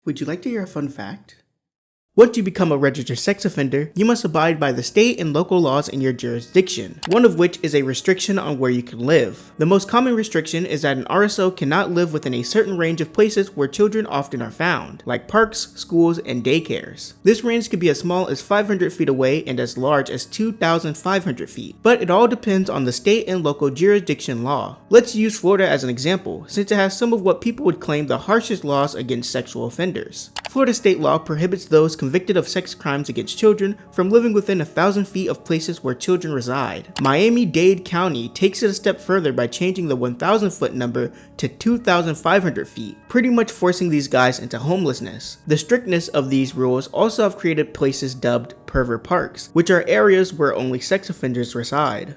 Would you like to hear a fun fact? Once you become a registered sex offender, you must abide by the state and local laws in your jurisdiction, one of which is a restriction on where you can live. The most common restriction is that an RSO cannot live within a certain range of places where children often are found, like parks, schools, and daycares. This range can be as small as 500 feet away and as large as 2,500 feet, but it all depends on the state and local jurisdiction law. Let's use Florida as an example, since it has some of what people would claim the harshest laws against sexual offenders. Florida state law prohibits those convicted of sex crimes against children from living within 1,000 feet of places where children reside. Miami-Dade County takes it a step further by changing the 1,000 foot number to 2,500 feet, pretty much forcing these guys into homelessness. The strictness of these rules also have created places dubbed pervert parks, which are areas where only sex offenders reside.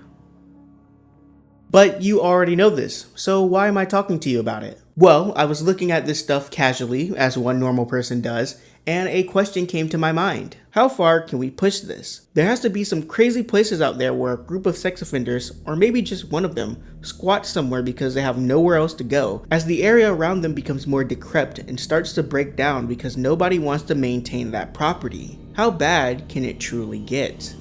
But you already know this, so why am I talking to you about it? Well, I was looking at this stuff casually, as one normal person does, and a question came to my mind. How far can we push this? There has to be some crazy places out there where a group of sex offenders, or maybe just one of them, squats somewhere because they have nowhere else to go, as the area around them becomes more decrepit and starts to break down because nobody wants to maintain that property. How bad can it truly get?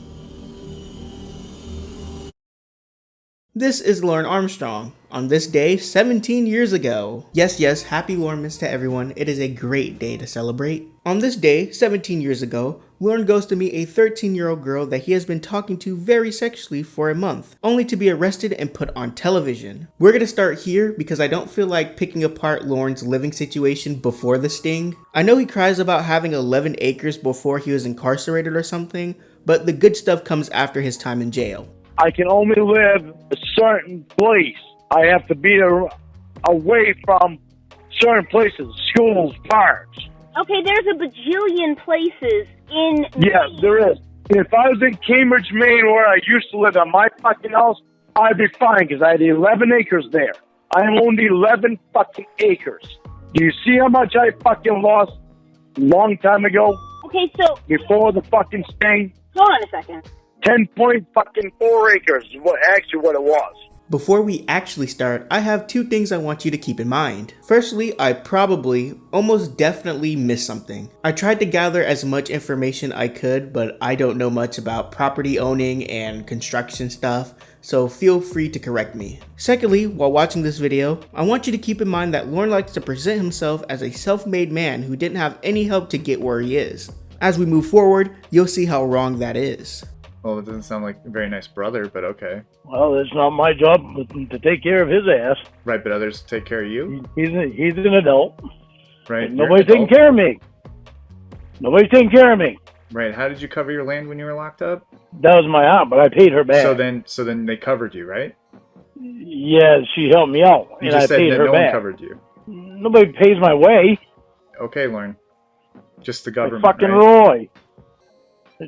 This is Lorne Armstrong. On this day, 17 years ago. Yes, happy Lornemas to everyone. It is a great day to celebrate. On this day, 17 years ago, Lorne goes to meet a 13-year-old girl that he has been talking to very sexually for a month, only to be arrested and put on television. We're gonna start here because I don't feel like picking apart Lorne's living situation before the sting. I know he cries about having 11 acres before he was incarcerated or something, but the good stuff comes after his time in jail. I can only live a certain place. I have to be away from certain places, schools, parks. Okay, there's a bajillion places in Yeah, Maine. there is. If I was in Cambridge, Maine, where I used to live at my fucking house, I'd be fine because I had 11 acres there. I owned 11 fucking acres. Do you see how much I fucking lost a long time ago? Okay, so Before the fucking sting? hold on a second. 10.4 acres is what it was. Before we actually start, I have two things I want you to keep in mind. Firstly, I probably, almost definitely missed something. I tried to gather as much information I could, but I don't know much about property owning and construction stuff, so feel free to correct me. Secondly, while watching this video, I want you to keep in mind that Lorne likes to present himself as a self-made man who didn't have any help to get where he is. As we move forward, you'll see how wrong that is. Well, it doesn't sound like a very nice brother, but okay. Well, it's not my job to take care of his ass. Right, but others take care of you? He's an adult. Right. Nobody's taking care of me. Nobody's taking care of me. Right. How did you cover your land when you were locked up? That was my aunt, but I paid her back. So then they covered you, right? Yeah, she helped me out, You and just I said paid that her no back. one covered you. Nobody pays my way. Okay, Lorne. Just the Like government, fucking right? Roy.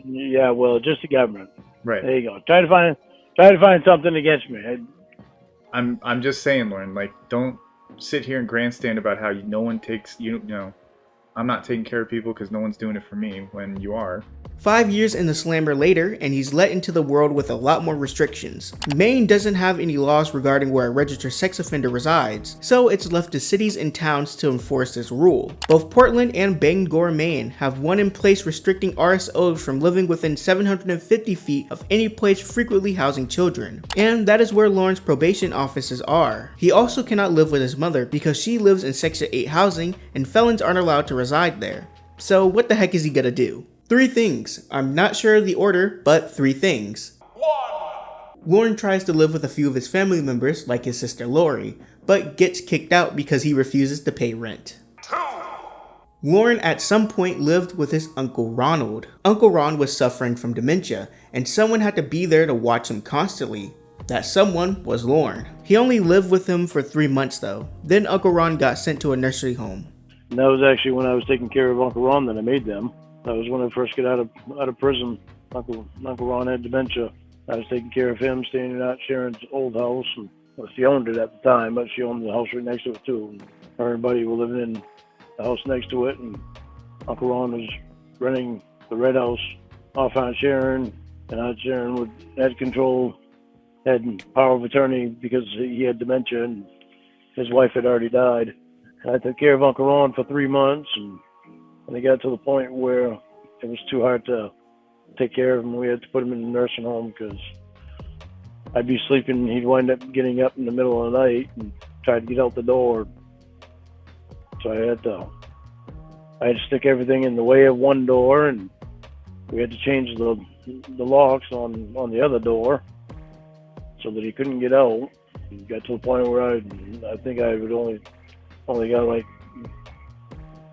Yeah, well, just the government. Right. There you go. Try to find something against me. I'm just saying, Lorne, like, don't sit here and grandstand about how no one takes, you know, I'm not taking care of people because no one's doing it for me when you are. 5 years in the slammer later, and he's let into the world with a lot more restrictions. Maine doesn't have any laws regarding where a registered sex offender resides, so it's left to cities and towns to enforce this rule. Both Portland and Bangor, Maine have one in place restricting RSOs from living within 750 feet of any place frequently housing children. And that is where Lorne's probation offices are. He also cannot live with his mother because she lives in Section 8 housing and felons aren't allowed to reside there. So what the heck is he gonna do? 3 things. I'm not sure of the order, but 3 things. 1. Lorne tries to live with a few of his family members, like his sister Lori, but gets kicked out because he refuses to pay rent. 2. Lorne at some point lived with his Uncle Ronald. Uncle Ron was suffering from dementia, and someone had to be there to watch him constantly. That someone was Lorne. He only lived with him for 3 months though. Then Uncle Ron got sent to a nursery home. And that was actually when I was taking care of Uncle Ron that I made them. That was when I first got out of prison. Uncle Ron had dementia. I was taking care of him, staying out Sharon's old house. And, well, she owned it at the time, but she owned the house right next to it too. And her and Buddy were living in the house next to it, and Uncle Ron was renting the red house off Aunt Sharon, and Aunt Sharon had control, had power of attorney because he had dementia, and his wife had already died. And I took care of Uncle Ron for 3 months, and And it got to the point where it was too hard to take care of him. We had to put him in a nursing home because I'd be sleeping and he'd wind up getting up in the middle of the night and try to get out the door. So I had to stick everything in the way of one door, and we had to change the locks on the other door so that he couldn't get out. It got to the point where I think I would only got like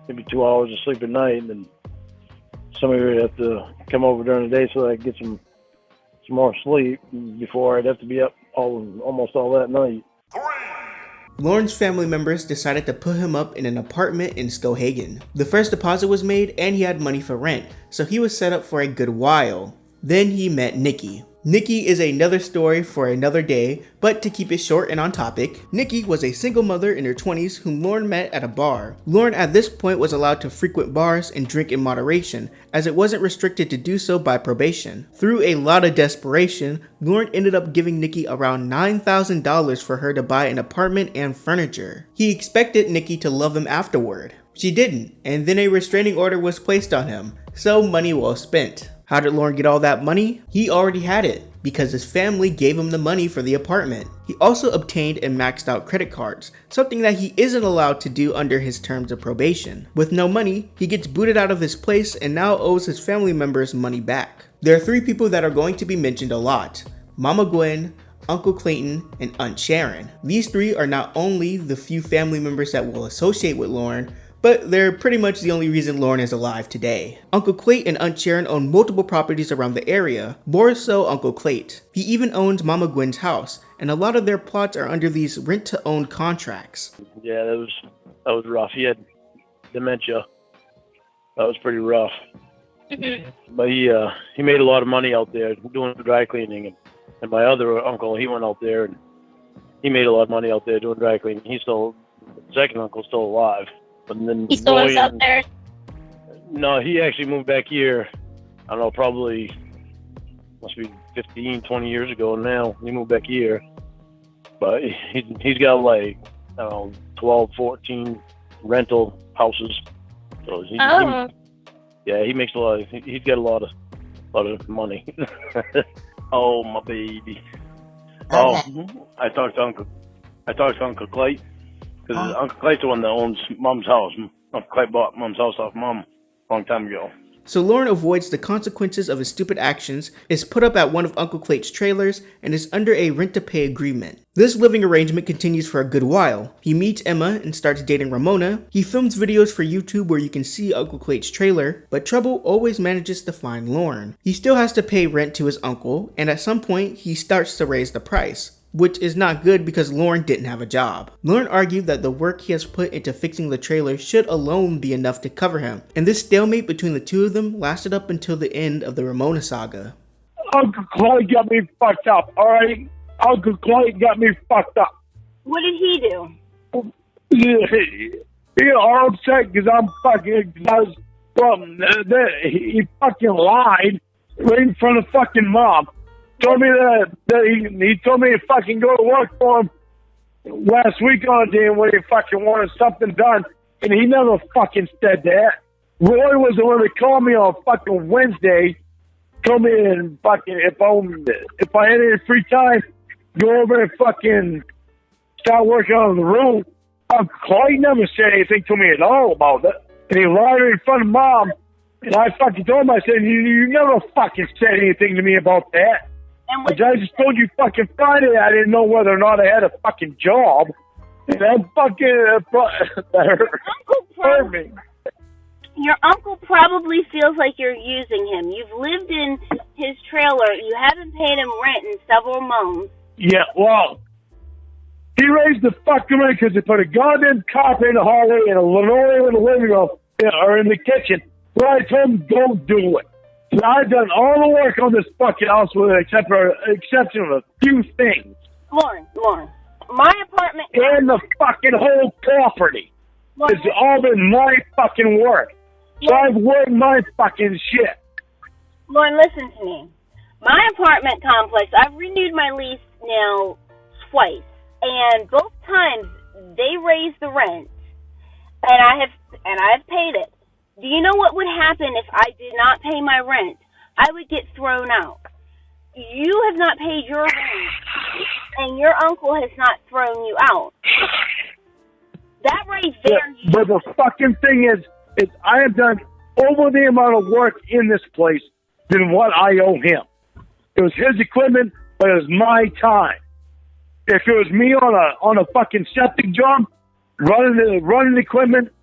maybe 2 hours of sleep at night, and then somebody would have to come over during the day so that I could get some more sleep before I'd have to be up almost all that night. Lorne's family members decided to put him up in an apartment in Skowhegan. The first deposit was made and he had money for rent, so he was set up for a good while. Then he met Nikki. Nikki is another story for another day, but to keep it short and on topic, Nikki was a single mother in her 20s whom Lorne met at a bar. Lorne at this point was allowed to frequent bars and drink in moderation, as it wasn't restricted to do so by probation. Through a lot of desperation, Lorne ended up giving Nikki around $9,000 for her to buy an apartment and furniture. He expected Nikki to love him afterward. She didn't, and then a restraining order was placed on him, so money well spent. How did Lorne get all that money? He already had it, because his family gave him the money for the apartment. He also obtained and maxed out credit cards, something that he isn't allowed to do under his terms of probation. With no money, he gets booted out of his place and now owes his family members money back. There are 3 people that are going to be mentioned a lot: Mama Gwen, Uncle Clayton, and Aunt Sharon. These 3 are not only the few family members that will associate with Lorne, but they're pretty much the only reason Lorne is alive today. Uncle Clayt and Aunt Sharon own multiple properties around the area, more so Uncle Clayt. He even owns Mama Gwen's house, and a lot of their plots are under these rent-to-own contracts. Yeah, that was rough. He had dementia. That was pretty rough. But he made a lot of money out there doing dry cleaning, and my other uncle, he went out there and he made a lot of money out there doing dry cleaning. The second uncle's still alive. And then he still lives out there? No, he actually moved back here, I don't know, probably must be 15, 20 years ago now. He moved back here. But he's got like, I don't know, 12, 14 rental houses. So he makes a lot of, he's got a lot of money. Oh, my baby. Oh, I talked to Uncle Clay. Because Uncle Clay's the one that owns Mom's house. Uncle Clay bought Mom's house off Mom a long time ago. So Lorne avoids the consequences of his stupid actions, is put up at one of Uncle Clayt's trailers, and is under a rent-to-pay agreement. This living arrangement continues for a good while. He meets Emma and starts dating Ramona. He films videos for YouTube where you can see Uncle Clayt's trailer, but trouble always manages to find Lorne. He still has to pay rent to his uncle, and at some point, he starts to raise the price, which is not good because Lorne didn't have a job. Lorne argued that the work he has put into fixing the trailer should alone be enough to cover him, and this stalemate between the two of them lasted up until the end of the Ramona saga. Uncle Clay got me fucked up, alright? Uncle Clay got me fucked up. What did he do? He all upset because I'm fucking, he fucking lied right in front of fucking Mom. Told me that he told me to fucking go to work for him last week on a day when he fucking wanted something done, and he never fucking said that. Roy was the one that called me on fucking Wednesday, told me and fucking if I had any free time, go over and fucking start working on the room. Clay never said anything to me at all about it, and he lied in front of Mom, and I fucking told him, I said, you never fucking said anything to me about that. I just told you fucking Friday I didn't know whether or not I had a fucking job. And that fucking hurt me. Your uncle probably feels like you're using him. You've lived in his trailer. You haven't paid him rent in several months. Yeah, well, he raised the fucking rent because they put a goddamn carpet in the hallway and a linoleum in the living room or in the kitchen. Well, I told him don't do it. I've done all the work on this fucking house with the exception of a few things. Lorne, my apartment... And the fucking whole property. It's all been my fucking work. So I've worked my fucking shit. Lorne, listen to me. My apartment complex, I've renewed my lease now twice. And both times, they raised the rent. And I have paid it. Do you know what would happen if I did not pay my rent? I would get thrown out. You have not paid your rent, and your uncle has not thrown you out. That right there. Yeah, but the fucking thing is I have done over the amount of work in this place than what I owe him. It was his equipment, but it was my time. If it was me on a fucking septic job, running the equipment,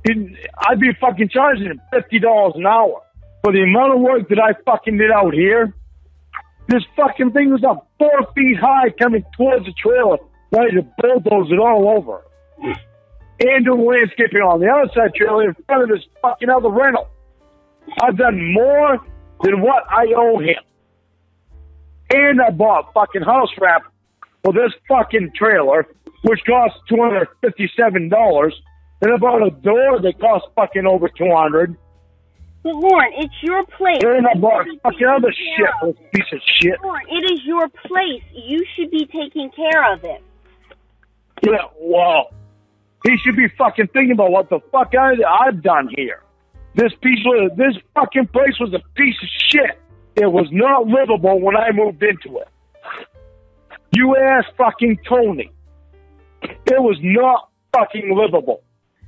I'd be fucking charging him $50 an hour. For the amount of work that I fucking did out here, this fucking thing was up 4 feet high coming towards the trailer, ready to bulldoze it all over. And doing landscaping on the other side trailer in front of this fucking other rental. I've done more than what I owe him. And I bought fucking house wrap for this fucking trailer, which cost $257. And I bought a door that cost fucking over $200. But Lorne, it's your place. And I bought fucking other shit, this piece of shit. Lorne, it is your place. You should be taking care of it. Yeah, well, he should be fucking thinking about what the fuck I've done here. This fucking place was a piece of shit. It was not livable when I moved into it. You ask fucking Tony. It was not fucking livable.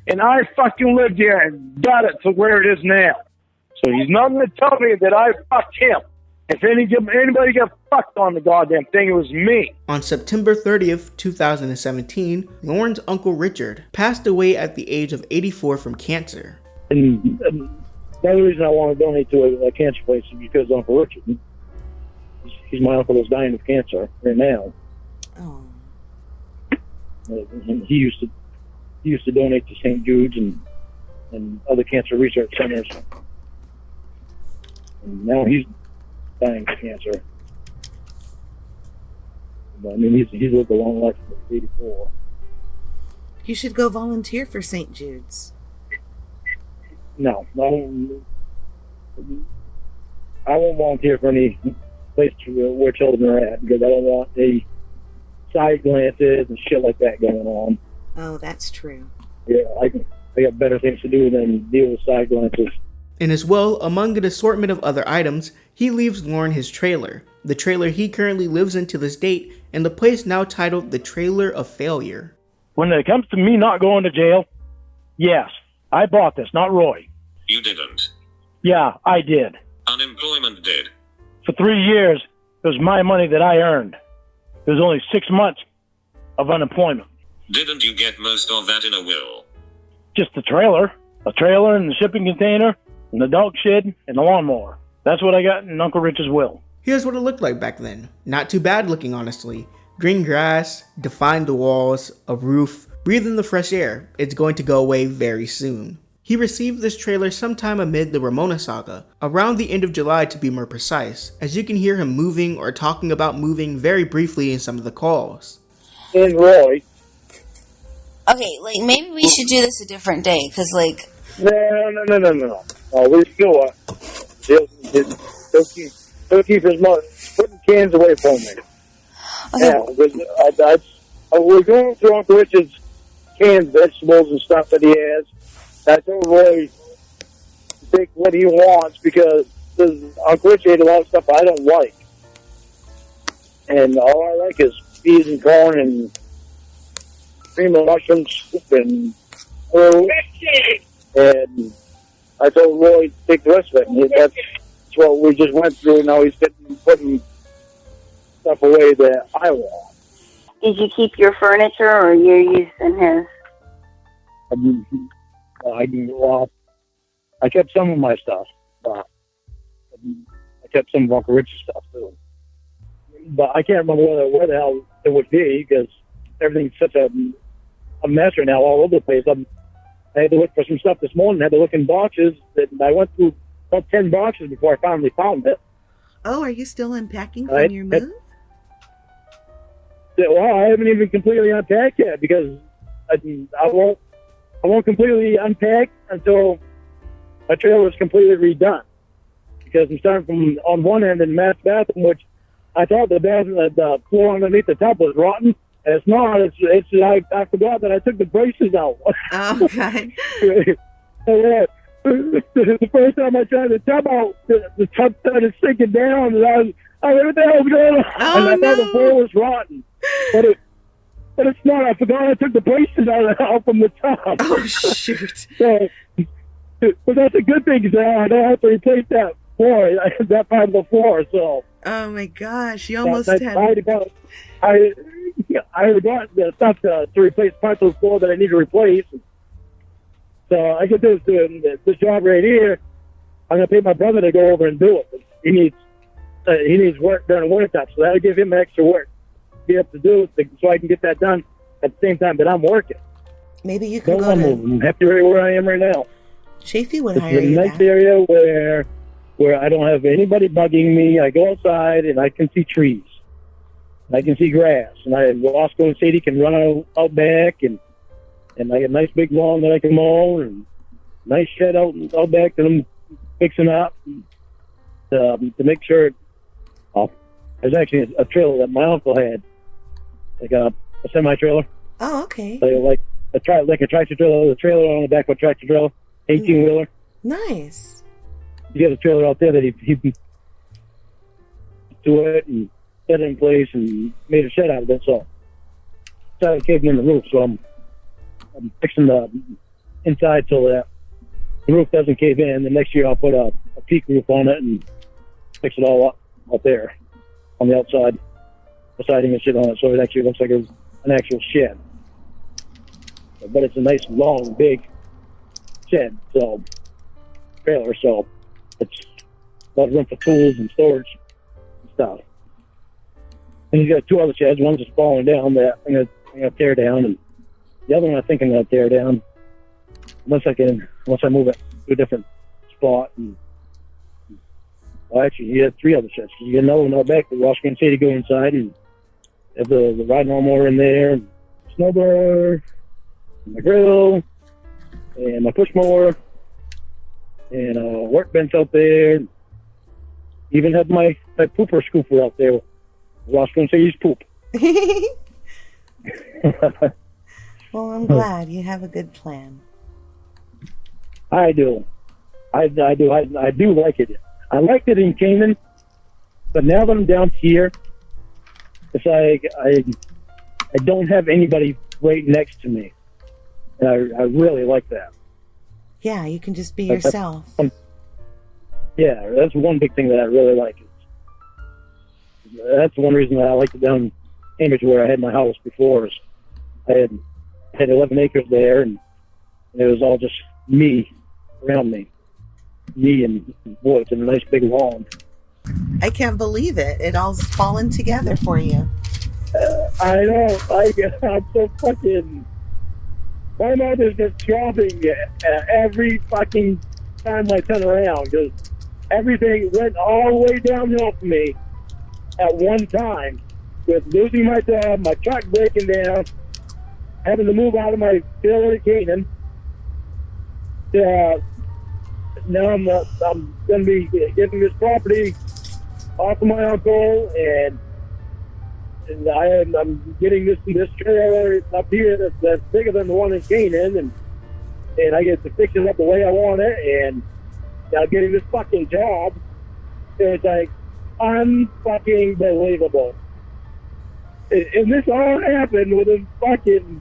And I fucking lived here and got it to where it is now. So he's not going to tell me that I fucked him. If anybody got fucked on the goddamn thing, it was me. On September 30th, 2017, Lorne's Uncle Richard passed away at the age of 84 from cancer. And the only reason I want to donate to a cancer place is because Uncle Richard, he's my uncle that's dying of cancer right now. Oh. And he used to donate to St. Jude's and other cancer research centers. And now he's dying of cancer. But, I mean, he's lived a long life. He's 84. You should go volunteer for St. Jude's. No, I won't volunteer for any place where children are at because I don't want any side glances and shit like that going on. Oh, that's true. Yeah, I got better things to do than deal with side glances. And as well, among an assortment of other items, he leaves Lorne his trailer, the trailer he currently lives in to this date, and the place now titled the Trailer of Failure. When it comes to me not going to jail, yes, I bought this, not Roy. You didn't. Yeah, I did. Unemployment did. For 3 years, it was my money that I earned. There was only 6 months of unemployment. Didn't you get most of that in a will? Just the trailer. A trailer and the shipping container and the dog shed and the lawnmower. That's what I got in Uncle Rich's will. Here's what it looked like back then. Not too bad looking, honestly. Green grass, defined the walls, a roof, breathing the fresh air. It's going to go away very soon. He received this trailer sometime amid the Ramona saga, around the end of July to be more precise, as you can hear him moving or talking about moving very briefly in some of the calls. And Roy. Okay, like, maybe we should do this a different day, because, like... No. We still he'll keep his mother putting cans away from me. Okay. Yeah, we're going through Uncle Richard's canned vegetables and stuff that he has. I told Roy to take what he wants because Uncle Richard ate a lot of stuff I don't like. And all I like is peas and corn and cream of mushroom soup and and I told Roy to take the rest of it. And that's what we just went through. Now he's putting stuff away that I want. Did you keep your furniture, or you're using his? I kept some of my stuff. I kept some of Uncle Rich's stuff too. But I can't remember where the hell it would be because everything's such a mess right now all over the place. I had to look for some stuff this morning. I had to look in boxes. I went through about 10 boxes before I finally found it. Oh, are you still unpacking from your move? Well, I haven't even completely unpacked yet because I won't completely unpack until my trailer is completely redone. Because I'm starting from on one end in Matt's bathroom, which I thought the floor underneath the tub was rotten. And it's not. I forgot that I took the braces out. Okay. the first time I tried to tub out, the tub started sinking down, and I was what the hell's going on? Oh, and I thought no. the floor was rotten. But it's not. I forgot I took the braces out from the top. Oh, shoot. So, but that's a good thing, because I don't have to replace that floor, that part of the floor, so. Oh, my gosh. You almost I had... forgot the stuff to replace parts of the floor that I need to replace. So I get this job right here. I'm going to pay my brother to go over and do it. He needs work during the winter time, so that'll give him extra work to be able to do it, so I can get that done at the same time that I'm working. Maybe you can So go I'm happy right where I am right now. Chafee would It's hire a you nice back. area where I don't have anybody bugging me. I go outside and I can see trees. I can see grass. And Roscoe and Sadie can run out back, and I got a nice big lawn that I can mow, and nice shed out back that I'm fixing up to make sure. There's actually a trailer that my uncle had, like a semi-trailer. Oh, okay. So like a tractor trailer, the trailer on the back of a tractor trailer, 18-wheeler. Nice. He got a trailer out there that he do it and set it in place and made a shed out of it. So started caving in the roof. So I'm fixing the inside so that the roof doesn't cave in. The next year I'll put a peak roof on it and fix it all up there on the outside, the siding and shit on it, so it actually looks like an actual shed. But it's a nice, long, big shed, so trailer, so it's a lot of room for tools and storage and stuff. And he's got two other sheds. One's just falling down that I'm gonna tear down, and the other one I think I'm gonna tear down once I move it to a different spot. And well, actually, you have three other sheds. You get another one out back that Roscoe and Sadie go inside, and have the ride lawnmower in there, and snowblower, and my grill, and my push mower, and a workbench out there. Even have my pooper scooper out there. Roscoe and Sadie's poop. Well, I'm glad you have a good plan. I do. I do like it. I liked it in Canaan, but now that I'm down here, it's like I don't have anybody right next to me, and I really like that. Yeah, you can just be yourself. Yeah, that's one big thing that I really like. That's one reason that I liked it down in Cambridge where I had my house before. Is I had 11 acres there, and it was all just me around me. Me and woods and a nice big lawn. I can't believe it. It all's fallen together for you. I know. I'm so fucking... My mouth is just dropping every fucking time I turn around, because everything went all the way downhill for me at one time, with losing my job, my truck breaking down, having to move out of my trailer at Canaan. Now I'm going to be getting this property off of my uncle, and I'm getting this trailer up here that's bigger than the one in Canaan, and I get to fix it up the way I want it, and now getting this fucking job. It's like unfucking believable. And this all happened within fucking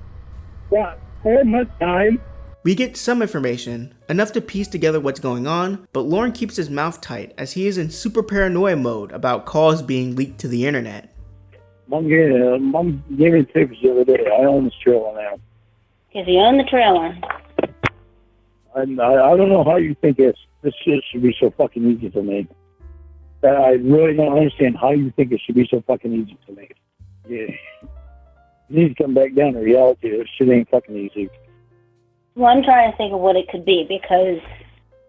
4 months time. We get some information, enough to piece together what's going on, but Lorne keeps his mouth tight as he is in super paranoia mode about calls being leaked to the internet. Mom gave me tips the other day. I own this trailer now. Because you own the trailer. I don't know how you think this shit should be so fucking easy to make. I really don't understand how you think it should be so fucking easy to make. Yeah. You need to come back down to reality. This shit ain't fucking easy. Well, I'm trying to think of what it could be, because...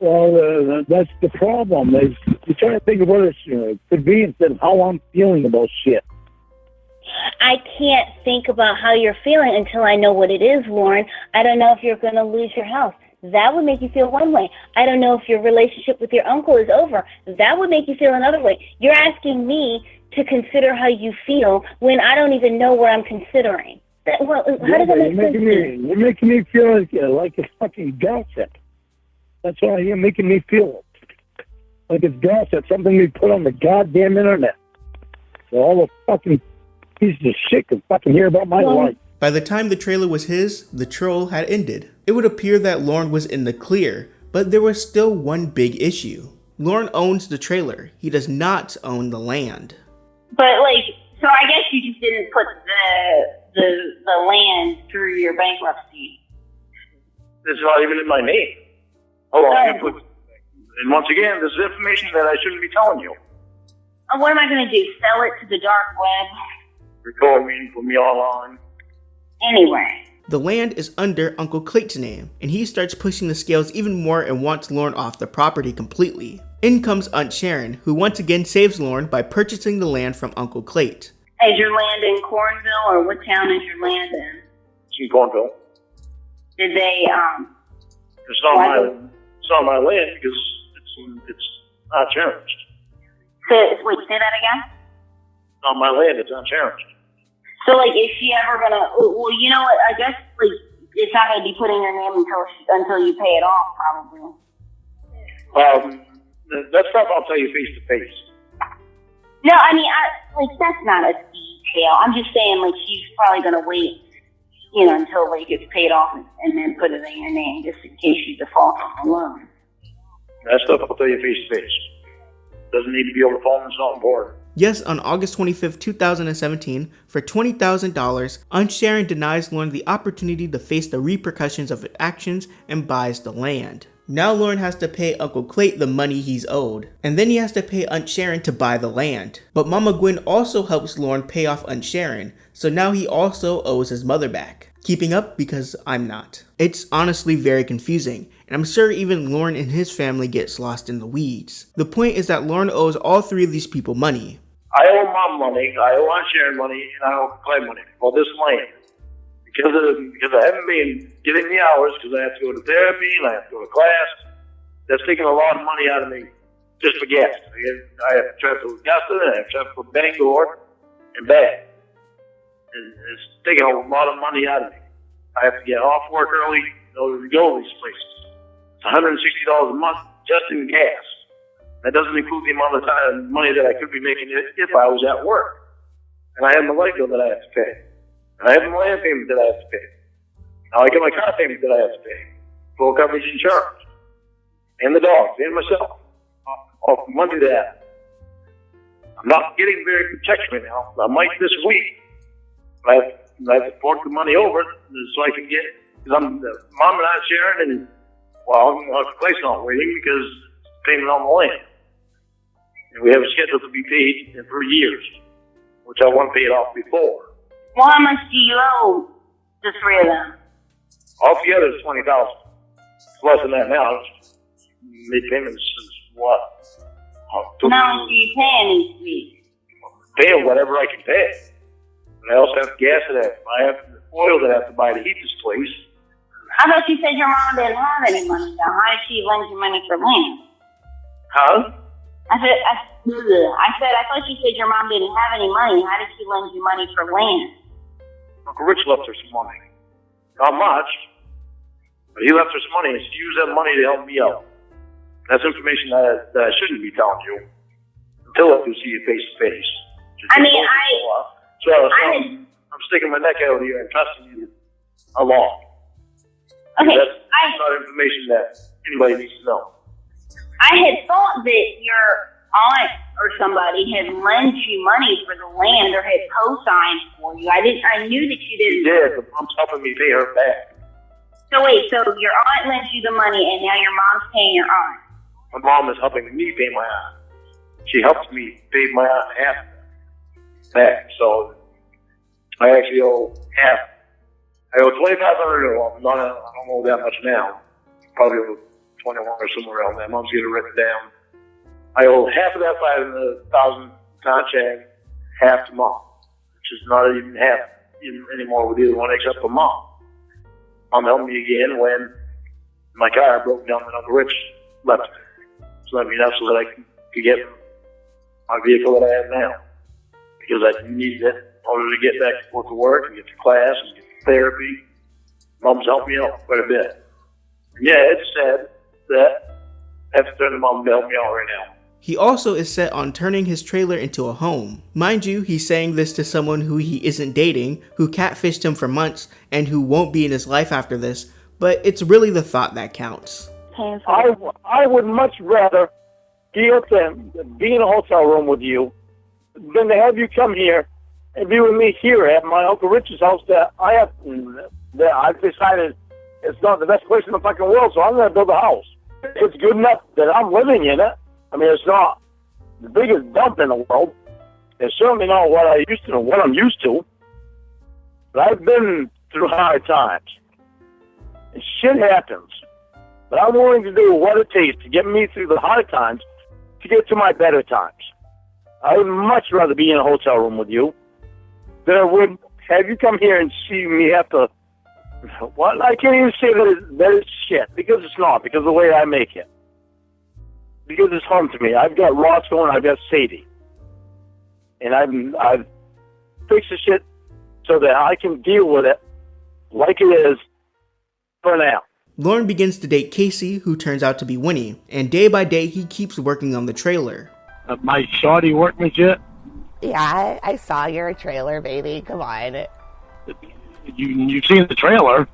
Well, that's the problem. Is you're trying to think of what it could be instead of how I'm feeling about shit. I can't think about how you're feeling until I know what it is, Lorne. I don't know if you're going to lose your house. That would make you feel one way. I don't know if your relationship with your uncle is over. That would make you feel another way. You're asking me to consider how you feel when I don't even know what I'm considering. How does that make sense to you? You're making me feel like a fucking gossip. That's why you're making me feel like it's gossip, something we put on the goddamn internet. So all the fucking pieces of shit can fucking hear about my life. By the time the trailer was his, the troll had ended. It would appear that Lorne was in the clear, but there was still one big issue. Lorne owns the trailer. He does not own the land. But, like, so I guess you just didn't put the land through your bankruptcy. It's not even in my name. Hold on. And once again, this is information that I shouldn't be telling you. What am I going to do? Sell it to the dark web? Record me and put me online. Anyway. The land is under Uncle Clay's name, and he starts pushing the scales even more and wants Lorne off the property completely. In comes Aunt Sharon, who once again saves Lorne by purchasing the land from Uncle Clay. Is your land in Cornville, or what town is your land in? It's in Cornville. Did they, It's not my land because it's not cherished. Wait, say that again? It's not my land, it's not cherished. So, like, is she ever gonna, well, you know what, I guess, like, it's not gonna be put in your name until you pay it off, probably. That stuff I'll tell you face to face. No, I mean, that's not a detail. I'm just saying, like, she's probably gonna wait, until, like, it's paid off and then put it in your name, just in case you default on the loan. That stuff I'll tell you face to face. Doesn't need to be over the phone, it's not important. Yes, on August 25th, 2017, for $20,000, Aunt Sharon denies Lorne the opportunity to face the repercussions of his actions and buys the land. Now Lorne has to pay Uncle Clay the money he's owed, and then he has to pay Aunt Sharon to buy the land. But Mama Gwen also helps Lorne pay off Aunt Sharon, so now he also owes his mother back. Keeping up because I'm not. It's honestly very confusing, and I'm sure even Lorne and his family gets lost in the weeds. The point is that Lorne owes all three of these people money. I owe Mom money, I owe Aunt Sharon money, and I owe Clay money for this land. Because I haven't been getting the hours, because I have to go to therapy and I have to go to class. That's taking a lot of money out of me just for gas. I have to travel to Augusta, and I have to travel to Bangor and back. It's taking a lot of money out of me. I have to get off work early in order to go to these places. It's $160 a month just in gas. That doesn't include the amount of time, money that I could be making if I was at work. And I have my light bill that I have to pay. And I have my land payment that I have to pay. Now I get my car payment that I have to pay. Full coverage insurance. And the dogs, and myself. Off money that I'm not getting very protected right now. I might this week. I have to fork the money over so I can get, because I'm Mom and Aunt Sharon, and Uncle Clay's not waiting because it's payment on the land. And we have a schedule to be paid in 3 years, which I want to pay it off before. Well, how much do you owe the three of them? Altogether, it's $20,000. It's less than that now. Made payments since what? How much do you pay each week? Pay whatever I can pay. And I also have gas that I have oil that I have to buy to heat this place. I thought you said your mom didn't have any money. Now, how did she lend you money for land? Huh? I thought you said your mom didn't have any money. How did she lend you money for land? Uncle Rich left her some money. Not much, but he left her some money, and she used that money to help me out. That's information that I shouldn't be telling you until I do see you face to face. I'm sticking my neck out here and trusting you along. Okay, that's not information that anybody needs to know. I had thought that your aunt or somebody had lent you money for the land or had co-signed for you. I knew that you didn't. She did, but Mom's helping me pay her back. So wait, so your aunt lent you the money and now your mom's paying your aunt? My mom is helping me pay my aunt. She helps me pay my aunt half back, so I actually owe half. I owe $2,500. I don't owe that much now. Probably owe 21 or somewhere around there. Mom's getting it written down. I owe half of that $500,000 contract, half to Mom, which is not even half anymore with either one except for Mom. Mom helped me again when my car broke down and Uncle Rich left me. So let me know so that I could get my vehicle that I have now. Because I needed it in order to get back to work and get to class and get to therapy. Mom's helped me out quite a bit. And yeah, it's sad that I have to turn to mom to help me out right now. He also is set on turning his trailer into a home. Mind you, he's saying this to someone who he isn't dating, who catfished him for months, and who won't be in his life after this, but it's really the thought that counts. I would much rather be in a hotel room with you than to have you come here and be with me here at my Uncle Rich's house that I've decided it's not the best place in the fucking world, so I'm going to build a house. It's good enough that I'm living in it. I mean, it's not the biggest dump in the world. It's certainly not what I'm used to. But I've been through hard times. And shit happens. But I'm willing to do what it takes to get me through the hard times to get to my better times. I would much rather be in a hotel room with you than I would have you come here and see me have to... Well, I can't even say that it's shit, because it's not, because of the way I make it. Because it's home to me. I've got Roscoe and I've got Sadie. And I've fixed the shit so that I can deal with it like it is for now. Lorne begins to date Casey, who turns out to be Winnie, and day by day he keeps working on the trailer. My shoddy workmanship? Yeah, I saw your trailer, baby. Come on. You've seen the trailer?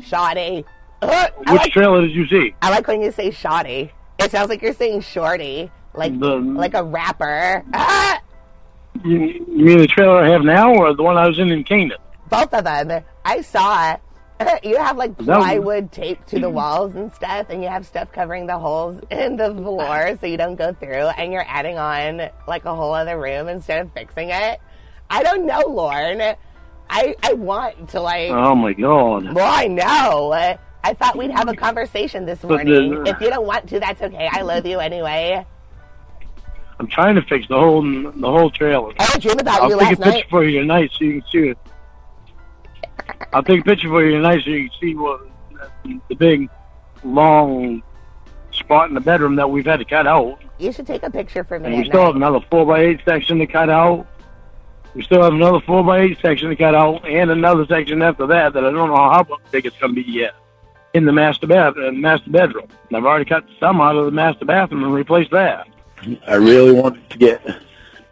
Shoddy. Which trailer did you see? I like when you say shoddy. It sounds like you're saying shorty, like a rapper. You mean the trailer I have now, or the one I was in Canaan? Both of them. I saw it. You have like plywood taped to the walls and stuff, and you have stuff covering the holes in the floor so you don't go through, and you're adding on like a whole other room instead of fixing it. I don't know, Lorne. I want to like... Oh my God. Well, I know. I thought we'd have a conversation this morning. If you don't want to, that's okay. I love you anyway. I'm trying to fix the whole trailer. I had a dream about you last night. I'll take a picture for you tonight so you can see it. I'll take a picture for you tonight so you can see what the big, long spot in the bedroom that we've had to cut out. You should take a picture for me. And we still have another 4x8 section to cut out. We still have another 4x8 section to cut out, and another section after that I don't know how big it's going to be yet. In the master bedroom. And I've already cut some out of the master bathroom and replaced that. I really want to get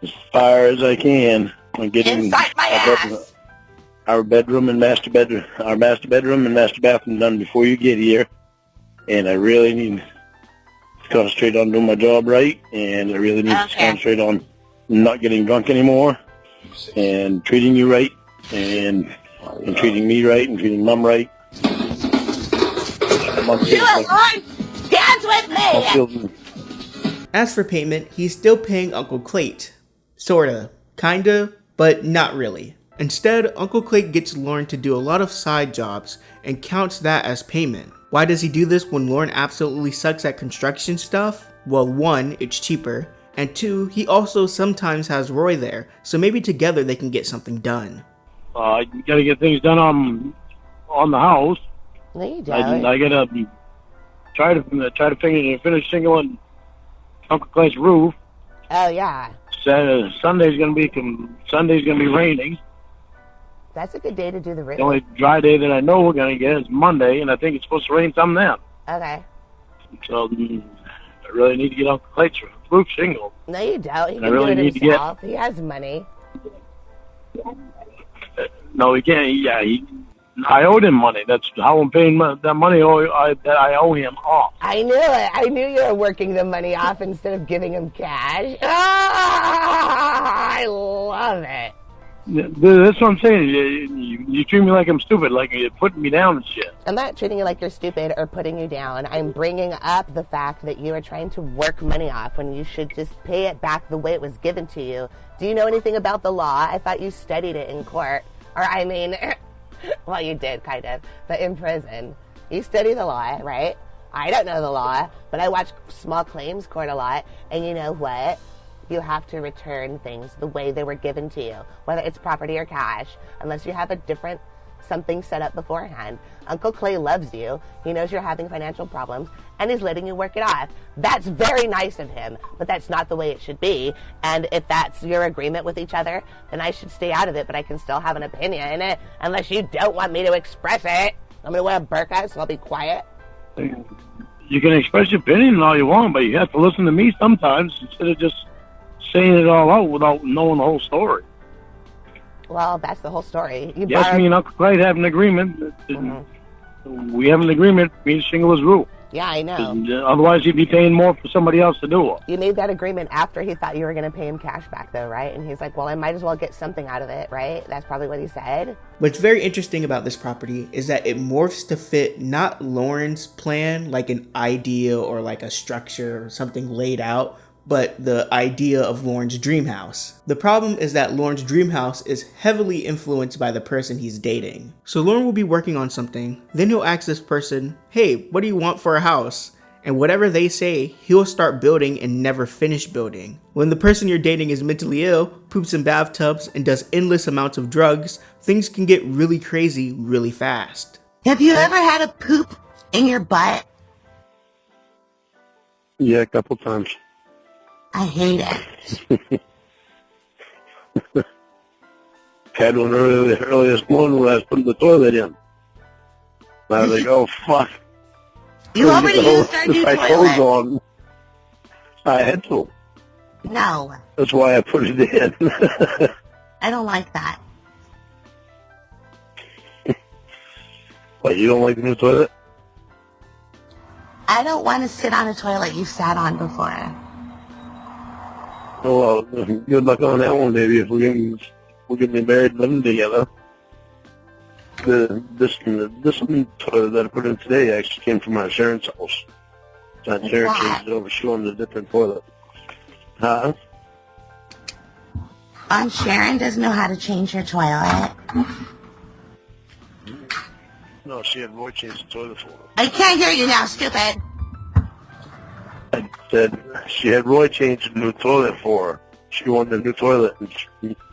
as far as I can on getting inside my ass. Our bedroom and master bedroom bathroom done before you get here. And I really need to concentrate on doing my job right, and I really need to concentrate on not getting drunk anymore, and treating you right, and treating me right, and treating Mom right. Do it, Lorne! Dance with me! As for payment, he's still paying Uncle Clayt. Sorta. Kinda, but not really. Instead, Uncle Clayt gets Lorne to do a lot of side jobs and counts that as payment. Why does he do this when Lorne absolutely sucks at construction stuff? Well, 1, it's cheaper, and 2, he also sometimes has Roy there, so maybe together they can get something done. You gotta get things done on the house. No, you don't. I gotta try to finish shingling Uncle Clay's roof. Oh yeah. Sunday's gonna be raining. That's a good day to do the roof. The only dry day that I know we're gonna get is Monday, and I think it's supposed to rain some then. Okay. So I really need to get Uncle Clay's roof shingled. No, you don't. He can do it himself. He has money. No, he can't. Yeah, I owed him money. That's how I'm paying that money that I owe him off. I knew it. I knew you were working the money off instead of giving him cash. I love it. That's what I'm saying. You treat me like I'm stupid, like you're putting me down and shit. I'm not treating you like you're stupid or putting you down. I'm bringing up the fact that you are trying to work money off when you should just pay it back the way it was given to you. Do you know anything about the law? I thought you studied it in court. Or, I mean, well, you did, kind of, but in prison. You study the law, right? I don't know the law, but I watch small claims court a lot, and you know what? You have to return things the way they were given to you, whether it's property or cash, unless you have a different something set up beforehand. Uncle Clay loves you. He knows you're having financial problems, and he's letting you work it off. That's very nice of him, but that's not the way it should be. And if that's your agreement with each other, then I should stay out of it, but I can still have an opinion, unless you don't want me to express it. I'm going to wear a burqa, so I'll be quiet. you can express your opinion all you want, but you have to listen to me sometimes instead of just saying it all out without knowing the whole story. Well, that's the whole story. Yes, me and Uncle Clyde have an agreement. We have an agreement. Me and Shingle is rule. Yeah, I know. Otherwise, he'd be paying more for somebody else to do it. You made that agreement after he thought you were going to pay him cash back, though, right? And he's like, well, I might as well get something out of it, right? That's probably what he said. What's very interesting about this property is that it morphs to fit not Lorne's plan, like an idea or like a structure or something laid out, but the idea of Lorne's dream house. The problem is that Lorne's dream house is heavily influenced by the person he's dating. So Lorne will be working on something, then he'll ask this person, hey, what do you want for a house? And whatever they say, he'll start building and never finish building. When the person you're dating is mentally ill, poops in bathtubs, and does endless amounts of drugs, things can get really crazy really fast. Have you ever had a poop in your butt? Yeah, a couple times. I hate it. Had one early this morning when I was putting the toilet in. I was like, oh, fuck. You already used our new my toilet. clothes on. I had to. No, That's why I put it in. I don't like that. What, you don't like the new toilet? I don't want to sit on a toilet you sat on before. Oh, well, good luck on that one, baby. If we're gonna be married and living together. This new toilet that I put in today actually came from my Sharon's house. So Sharon changed it over. She wanted a different toilet. Huh? Sharon doesn't know how to change her toilet. No, she had Roy change the toilet for her. I can't hear you now, stupid. I said she had Roy change the new toilet for her. She wanted a new toilet, and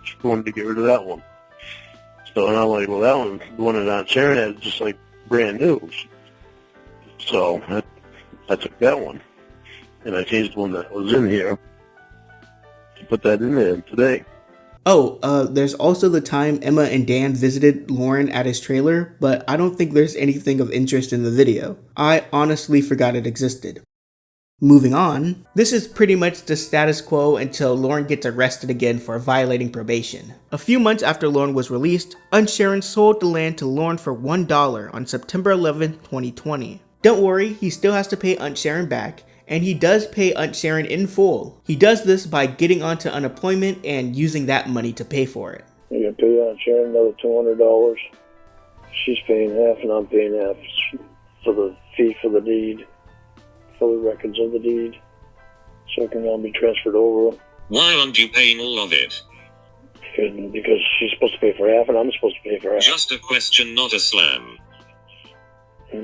she wanted to get rid of that one. So, and I'm like, well, that one, the one that Aunt Sharon had, is just like brand new. So I took that one, and I changed the one that was in here to put that in there today. Oh, there's also the time Emma and Dan visited Lorne at his trailer, but I don't think there's anything of interest in the video. I honestly forgot it existed. Moving on, this is pretty much the status quo until Lorne gets arrested again for violating probation. A few months after Lorne was released, Aunt Sharon sold the land to Lorne for $1 on September 11, 2020. Don't worry, he still has to pay Aunt Sharon back, and he does pay Aunt Sharon in full. He does this by getting onto unemployment and using that money to pay for it. You're going to pay Aunt Sharon another $200. She's paying half and I'm paying half for the fee for the deed. For the records of the deed, so it can all be transferred over. Why aren't you paying all of it? Because she's supposed to pay for half and I'm supposed to pay for half. Just a question, not a slam.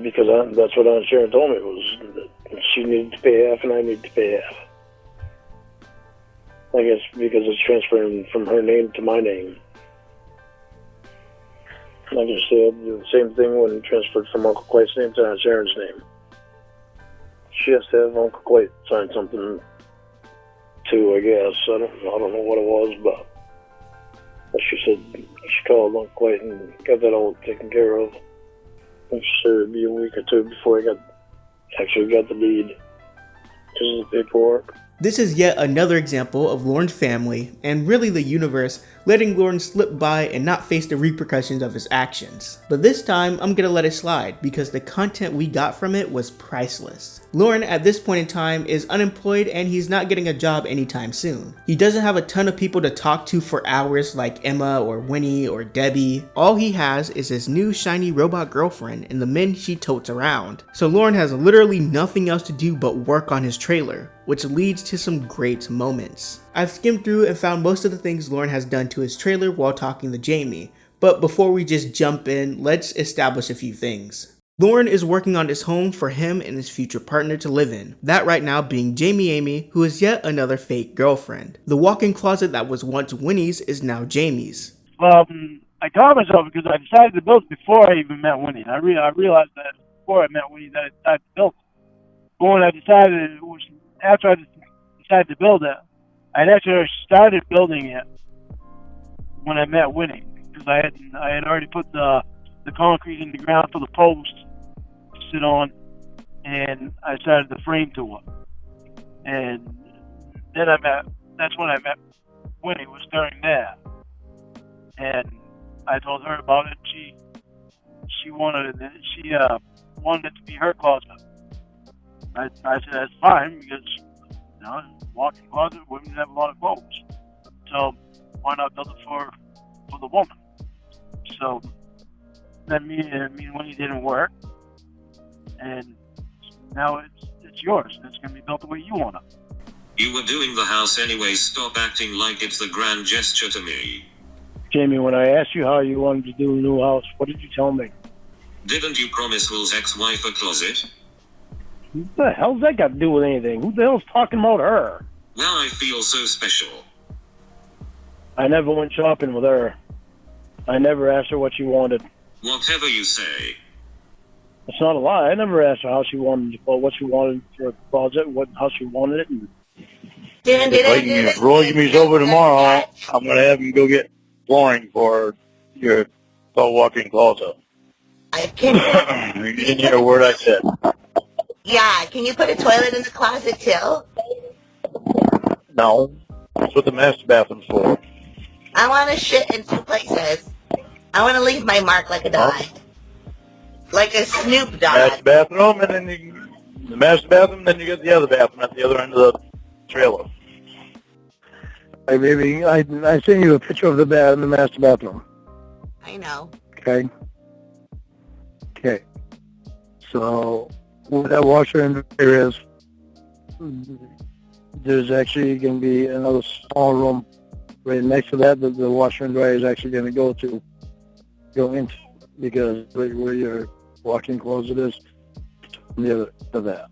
Because that's what Aunt Sharon told me, was that she needed to pay half and I needed to pay half. I guess because it's transferring from her name to my name. Like I said, do the same thing when it transferred from Uncle Clay's name to Aunt Sharon's name. She has to have Uncle Clay sign something too, I guess. I don't know what it was, but she said she called Uncle Clay and got that all taken care of. And she said it'd be a week or two before I actually got the deed. This is the paperwork. This is yet another example of Lorne's family, and really the universe, letting Lorne slip by and not face the repercussions of his actions. But this time, I'm gonna let it slide, because the content we got from it was priceless. Lorne, at this point in time, is unemployed and he's not getting a job anytime soon. He doesn't have a ton of people to talk to for hours like Emma or Winnie or Debbie. All he has is his new shiny robot girlfriend and the men she totes around. So Lorne has literally nothing else to do but work on his trailer, which leads to some great moments. I've skimmed through and found most of the things Lorne has done to his trailer while talking to Jamie, but before we just jump in, let's establish a few things. Lorne is working on his home for him and his future partner to live in, that right now being Jamie Amy, who is yet another fake girlfriend. The walk-in closet that was once Winnie's is now Jamie's. I taught myself because I decided to build before I even met Winnie. I realized that before I met Winnie that I decided to build it. But when I decided, after I decided to build it, I'd actually started building it when I met Winnie, because I had already put the concrete in the ground for the post to sit on, and I started the frame to her. And then that's when I met Winnie, was during there. And I told her about it. She wanted it to be her closet. I said, that's fine, because, walk-in closet, women have a lot of clothes. So why not build it for the woman? So then me and Winnie didn't work, and now it's yours. It's going to be built the way you want it. You were doing the house anyway, stop acting like it's the grand gesture to me. Jamie, when I asked you how you wanted to do a new house, what did you tell me? Didn't you promise Will's ex-wife a closet? What the hell's that got to do with anything? Who the hell's talking about her? Well, I feel so special. I never went shopping with her. I never asked her what she wanted. Whatever you say. It's not a lie. I never asked her how she wanted, what she wanted for a closet, how she wanted it. And if Roy gives me over tomorrow, I'm going to have him go get flooring for your walk-in closet. I can't. You didn't hear a word I said. Yeah, can you put a toilet in the closet too? No. That's what the master bathroom's for. I want to shit in 2 places. I want to leave my mark like a dog. Like a Snoop dog. Master bathroom, and then the master bathroom, then you get the other bathroom at the other end of the trailer. Hey, baby, I sent you a picture of the master bathroom. I know. Okay. Okay. So, where that washer and dryer is, there's actually going to be another small room right next to that the washer and dryer is actually going to go into, because where your walk-in closet is, on the other to that.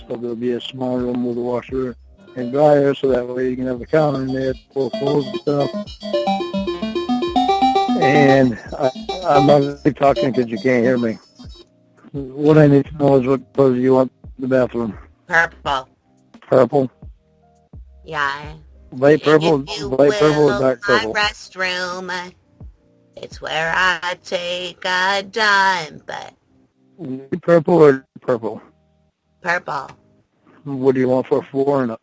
So there'll be a small room with a washer and dryer, so that way you can have the counter in there, pull clothes and stuff. And I'm not really talking because you can't hear me. What I need to know is what color you want the bathroom. Purple. Purple? Yeah. Light purple or dark purple? My restroom. It's where I take a dump. Purple or purple? Purple. What do you want for a floor in it?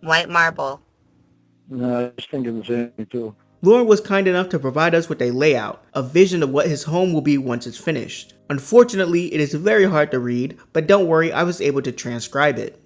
White marble. No, I was thinking the same thing too. Lorne was kind enough to provide us with a layout, a vision of what his home will be once it's finished. Unfortunately, it is very hard to read, but don't worry, I was able to transcribe it.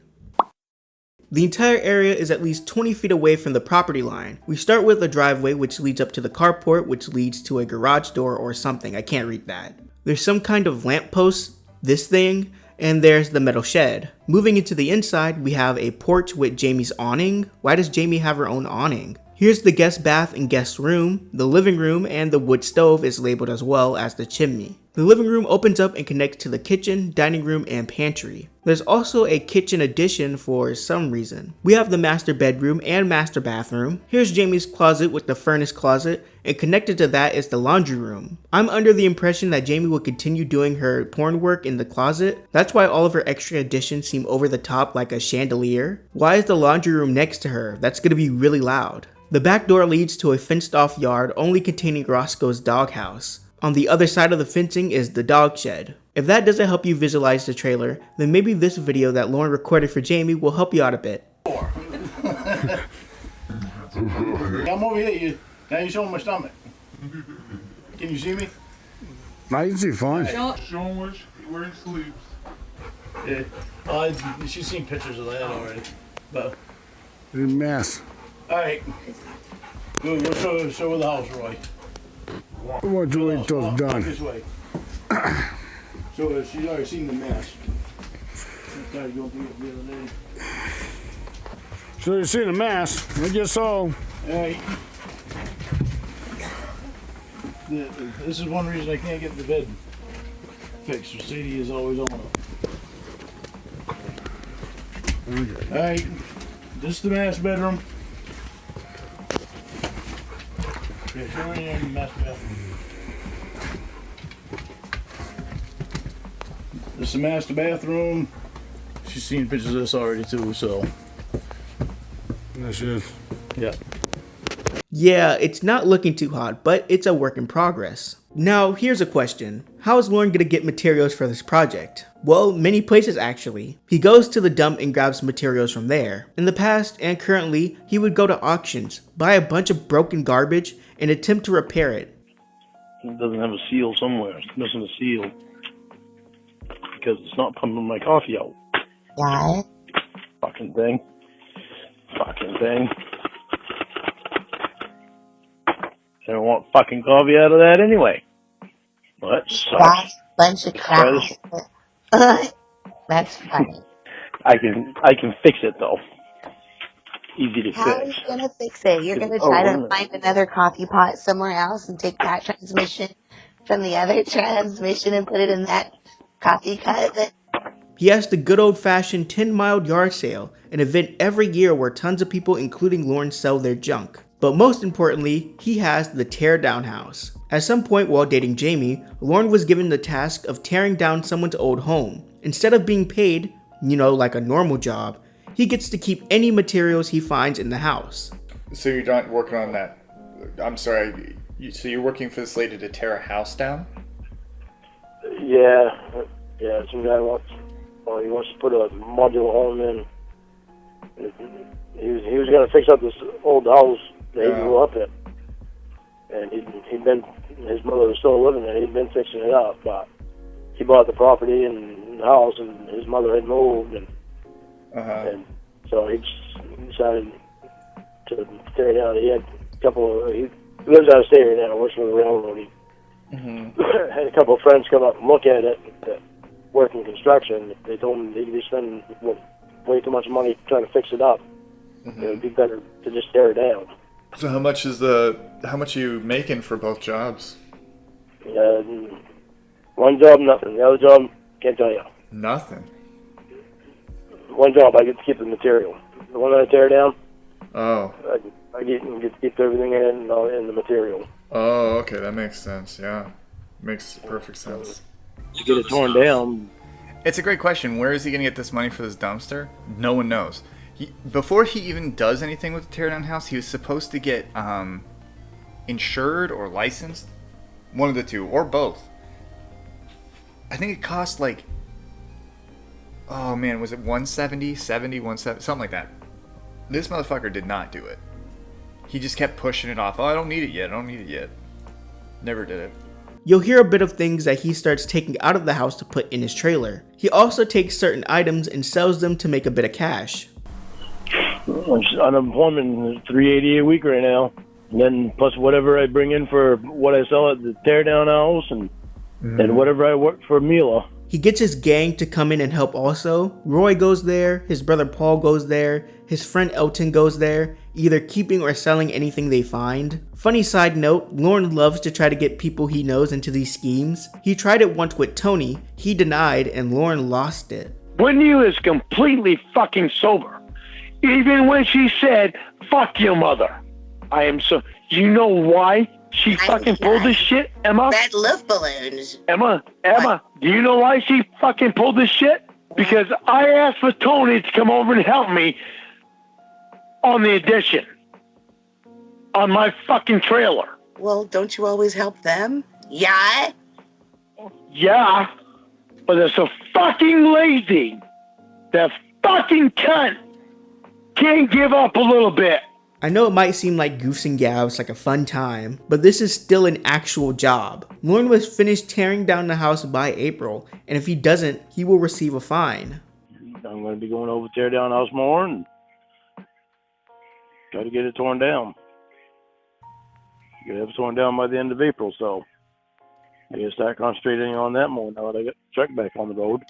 The entire area is at least 20 feet away from the property line. We start with a driveway which leads up to the carport, which leads to a garage door or something, I can't read that. There's some kind of lamppost, this thing, and there's the metal shed. Moving into the inside, we have a porch with Jamie's awning. Why does Jamie have her own awning? Here's the guest bath and guest room. The living room and the wood stove is labeled as well as the chimney. The living room opens up and connects to the kitchen, dining room, and pantry. There's also a kitchen addition for some reason. We have the master bedroom and master bathroom. Here's Jamie's closet with the furnace closet, and connected to that is the laundry room. I'm under the impression that Jamie will continue doing her porn work in the closet. That's why all of her extra additions seem over the top like a chandelier. Why is the laundry room next to her? That's gonna be really loud. The back door leads to a fenced off yard only containing Roscoe's doghouse. On the other side of the fencing is the dog shed. If that doesn't help you visualize the trailer, then maybe this video that Lorne recorded for Jamie will help you out a bit. I'm over here, now you're showing my stomach. Can you see me? I can see fine. Show him where he sleeps. Yeah, she's seen pictures of that already. But it's a mess. Alright. We'll show her the house, Roy. What's the wait till it's done? This way. So she's already seen the mess. So you've seen a mess? I guess so. Alright. This is one reason I can't get the bed fixed. Sadie is always on it. Alright. This is the master bedroom. Okay, show her in the master bathroom. This is the master bathroom. She's seen pictures of this already too, so. That's it. Yeah. Yeah, it's not looking too hot, but it's a work in progress. Now, here's a question. How is Lorne gonna get materials for this project? Well, many places actually. He goes to the dump and grabs materials from there. In the past and currently, he would go to auctions, buy a bunch of broken garbage, and attempt to repair it. It doesn't have a seal somewhere. It's missing a seal. Because it's not pumping my coffee out. Yeah. Fucking thing. I don't want fucking coffee out of that anyway. Well, that sucks. Bunch of crap. That's funny. I can fix it though. Easy to How are fix. you gonna fix it? You're gonna try to find another coffee pot somewhere else and take that transmission from the other transmission and put it in that coffee cut? He has the good old-fashioned 10-mile yard sale, an event every year where tons of people including Lorne sell their junk. But most importantly, he has the tear down house. At some point while dating Jamie, Lorne was given the task of tearing down someone's old home. Instead of being paid, like a normal job, he gets to keep any materials he finds in the house. So you're not working on that? I'm sorry. So you're working for this lady to tear a house down? Yeah. Some guy he wants to put a modular home in. He was gonna fix up this old house that he grew up in, and his mother was still living there. He'd been fixing it up, but he bought the property and the house, and his mother had moved, and so he decided to tear it down. He had a couple. He lives out of state right now, works for the railroad. He had a couple of friends come up and look at it that work in construction. They told him they'd be spending way too much money trying to fix it up. It would be better to just tear it down. So how much are you making for both jobs? One job, nothing. The other job, can't tell you. Nothing. One job, I get to keep the material. The one that I tear down, I get to keep everything in the material. Oh, okay, that makes sense. Yeah, makes perfect sense. To get it torn down. It's a great question. Where is he going to get this money for this dumpster? No one knows. Before he even does anything with the teardown house, he was supposed to get insured or licensed. One of the two, or both. I think it cost like, oh man, was it 170, 170, something like that. This motherfucker did not do it. He just kept pushing it off. Oh, I don't need it yet. Never did it. You'll hear a bit of things that he starts taking out of the house to put in his trailer. He also takes certain items and sells them to make a bit of cash. Unemployment is $380 a week right now. And then plus whatever I bring in for what I sell at the tear down house and whatever I work for Mila. He gets his gang to come in and help also. Roy goes there, his brother Paul goes there, his friend Elton goes there, either keeping or selling anything they find. Funny side note, Lorne loves to try to get people he knows into these schemes. He tried it once with Tony, he denied, and Lorne lost it. Winnie is completely fucking sober. Even when she said, "Fuck your mother." I am so... You know why she fucking pulled this shit, Emma? Red love balloons. Emma, do you know why she fucking pulled this shit? Because I asked for Tony to come over and help me on the addition. On my fucking trailer. Well, don't you always help them? Yeah? Yeah, but they're so fucking lazy. That fucking cunt can't give up a little bit. I know it might seem like goofs and gals, like a fun time, but this is still an actual job. Lorne was finished tearing down the house by April, and if he doesn't, he will receive a fine. I'm going to be going over to tear down house more and try to get it torn down. Get it torn down by the end of April, so I gotta start concentrating on that more now that I got the truck back on the road.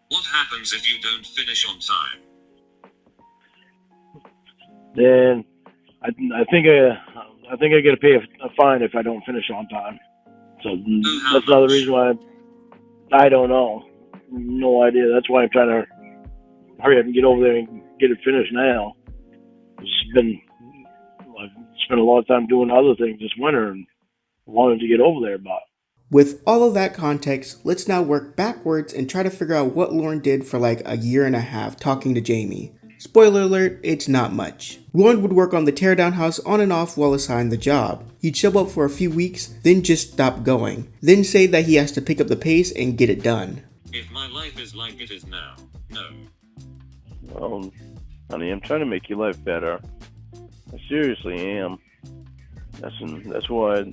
What happens if you don't finish on time? Then I think I got to pay a fine if I don't finish on time. So that's another reason why I don't know. No idea. That's why I'm trying to hurry up and get over there and get it finished now. I've spent a lot of time doing other things this winter and wanted to get over there, but. With all of that context, let's now work backwards and try to figure out what Lorne did for like a year and a half talking to Jamie. Spoiler alert, it's not much. Lorne would work on the teardown house on and off while assigned the job. He'd show up for a few weeks, then just stop going, then say that he has to pick up the pace and get it done. If my life is like it is now, no. Honey, I'm trying to make your life better. I seriously am. That's why.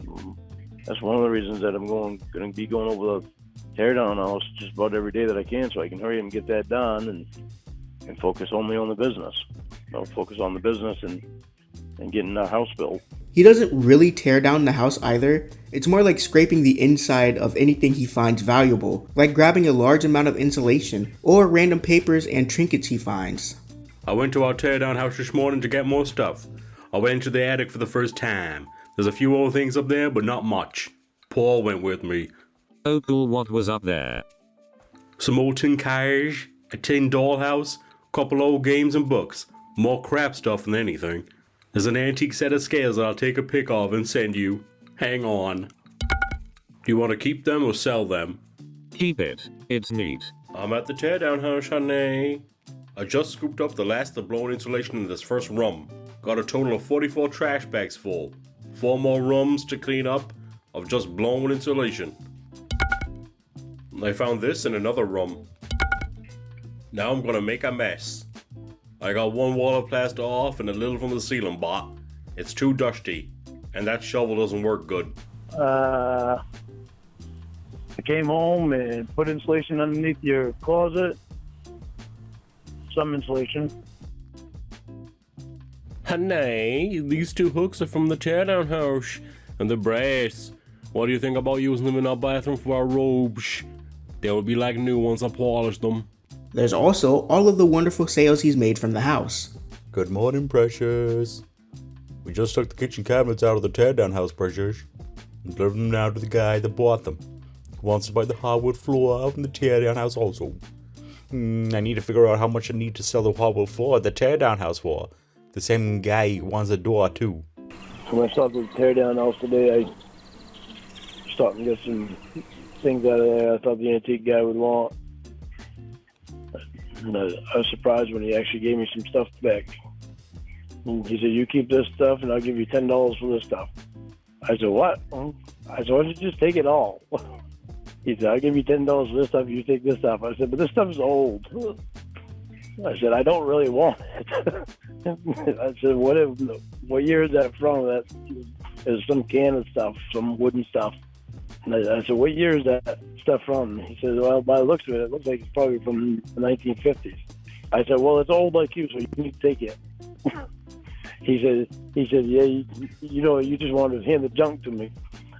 That's one of the reasons that I'm going to be going over the teardown house just about every day that I can, so I can hurry and get that done and focus only on the business. Focus on the business and getting the house built. He doesn't really tear down the house either. It's more like scraping the inside of anything he finds valuable, like grabbing a large amount of insulation or random papers and trinkets he finds. I went to our teardown house this morning to get more stuff. I went into the attic for the first time. There's a few old things up there, but not much. Paul went with me. Oh cool, what was up there? Some old tin cars, a tin dollhouse, couple old games and books. More crap stuff than anything. There's an antique set of scales that I'll take a pic of and send you. Hang on. Do you want to keep them or sell them? Keep it. It's neat. I'm at the teardown house, honey. I just scooped up the last of the blown insulation in this first room. Got a total of 44 trash bags full. 4 more rooms to clean up of just blown insulation. I found this in another room. Now I'm gonna make a mess. I got one wall of plaster off and a little from the ceiling, but it's too dusty, and that shovel doesn't work good. I came home and put insulation underneath your closet. Some insulation. Honey, these 2 hooks are from the teardown house, and the brass. What do you think about using them in our bathroom for our robes? They will be like new once I polish them. There's also all of the wonderful sales he's made from the house. Good morning, Precious. We just took the kitchen cabinets out of the teardown house, Precious, and delivered them now to the guy that bought them. He wants to buy the hardwood floor out in the teardown house also. I need to figure out how much I need to sell the hardwood floor at the teardown house for. The same guy wants a door too. When I stopped at the teardown house today, I stopped and got some things out of there I thought the antique guy would want. And I was surprised when he actually gave me some stuff back. And he said, "You keep this stuff and I'll give you $10 for this stuff." I said, "What?" I said, "Why don't you just take it all?" He said, "I'll give you $10 for this stuff, you take this stuff." I said, "But this stuff's old." I said, "I don't really want it." I said, what year is that from? That is some can of stuff, some wooden stuff. And I said, "What year is that stuff from?" He said, "Well, by the looks of it, it looks like it's probably from the 1950s. I said, "Well, it's old like you, so you need to take it." He said, "Yeah, you just wanted to hand the junk to me."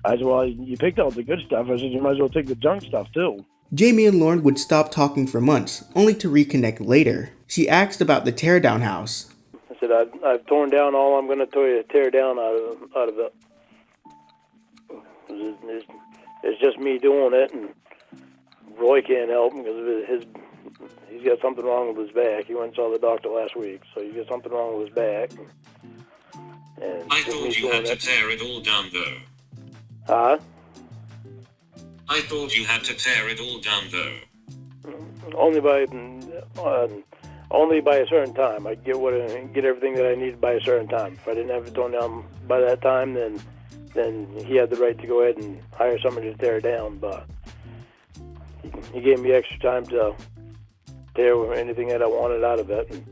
I said, "Well, you picked out the good stuff." I said, "You might as well take the junk stuff too." Jamie and Lorne would stop talking for months, only to reconnect later. She asked about the teardown house. I said, I've torn down all I'm going to tear down out of it. It's just me doing it, and Roy can't help him because he's got something wrong with his back. He went and saw the doctor last week, so he's got something wrong with his back. And I thought you had to tear it all down, though. Huh? I thought you had to tear it all down, though. Only by a certain time. I get everything that I needed by a certain time. If I didn't have it torn down by that time, then he had the right to go ahead and hire somebody to tear it down. But he gave me extra time to tear anything that I wanted out of it. And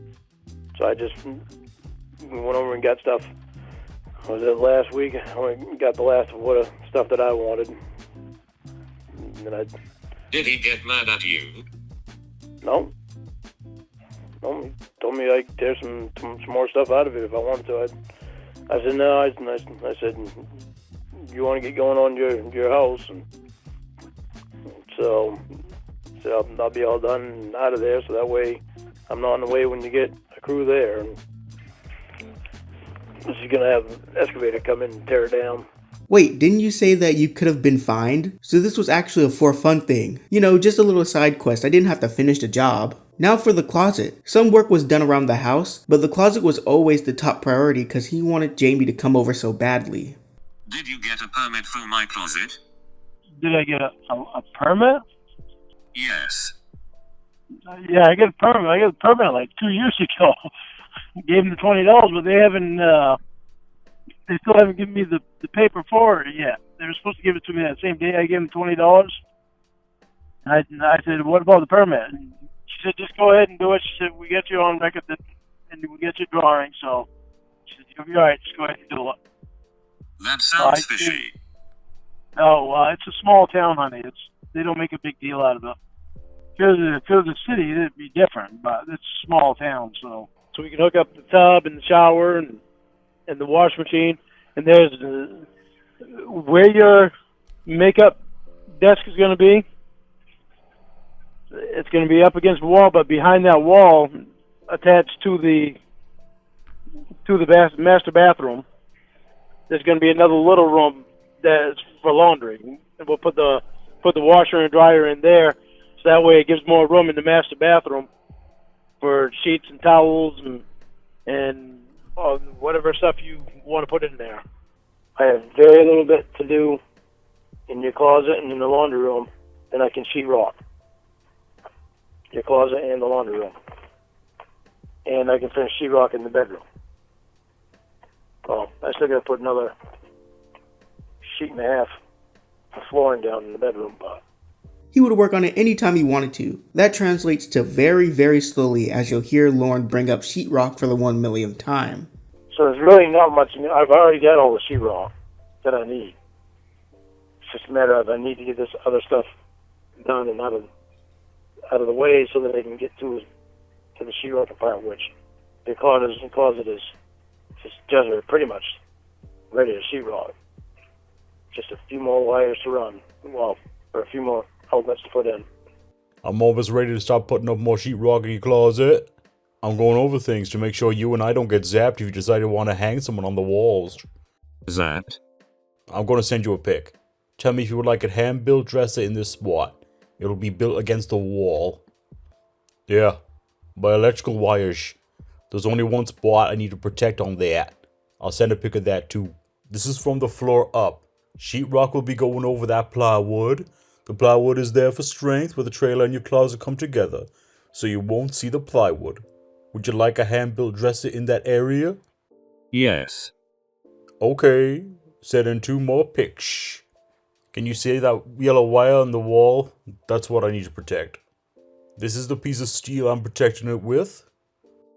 so I just went over and got stuff. Was it last week? I got the last of stuff that I wanted. And Did he get mad at you? No. No, he told me I could tear some more stuff out of it if I wanted to. I said, no. I said, "You want to get going on your house?" And so I'll be all done and out of there, so that way I'm not in the way when you get a crew there. And she's going to have an excavator come in and tear it down. Wait, didn't you say that you could have been fined? So this was actually a for fun thing. Just a little side quest. I didn't have to finish the job. Now for the closet. Some work was done around the house, but the closet was always the top priority because he wanted Jamie to come over so badly. Did you get a permit for my closet? Did I get a permit? Yes. Yeah, I got a permit. I got a permit like 2 years ago. Gave them the $20, but they haven't. They still haven't given me the paper for it yet. They were supposed to give it to me that same day. I gave them $20. I said, "What about the permit?" And she said, "Just go ahead and do it." She said, "We get you on record and we get your drawing." So she said, "You'll be all right. Just go ahead and do it." That sounds fishy. No, it's a small town, honey. They don't make a big deal out of it. If it was a city, it'd be different, but it's a small town, so we can hook up the tub and the shower and the wash machine. And there's where your makeup desk is going to be. It's going to be up against the wall, but behind that wall, attached to the master bathroom, there's going to be another little room that's for laundry. And we'll put the washer and dryer in there, so that way it gives more room in the master bathroom for sheets and towels and whatever stuff you want to put in there. I have very little bit to do in your closet and in the laundry room, and I can sheetrock your closet and the laundry room. And I can finish sheetrock in the bedroom. Well, I still got to put another sheet and a half of flooring down in the bedroom, but He would work on it anytime he wanted to. That translates to very, very slowly, as you'll hear Lorne bring up sheetrock for the 1 millionth time. So there's really not much. I've already got all the sheetrock that I need. It's just a matter of I need to get this other stuff done and out of the way so that I can get to the sheetrock part, which the closet is just pretty much ready to sheetrock. Just a few more wires to run. Well, or a few more outlets to put in. I'm almost ready to start putting up more sheetrock in your closet. I'm going over things to make sure you and I don't get zapped if you decide to want to hang someone on the walls. Zapped? I'm going to send you a pic. Tell me if you would like a hand-built dresser in this spot. It'll be built against the wall. Yeah, by electrical wires. There's only one spot I need to protect on that. I'll send a pic of that too. This is from the floor up. Sheetrock will be going over that plywood. The plywood is there for strength where the trailer and your closet come together, so you won't see the plywood. Would you like a hand-built dresser in that area? Yes. Okay, send in 2 more pics. Can you see that yellow wire on the wall? That's what I need to protect. This is the piece of steel I'm protecting it with.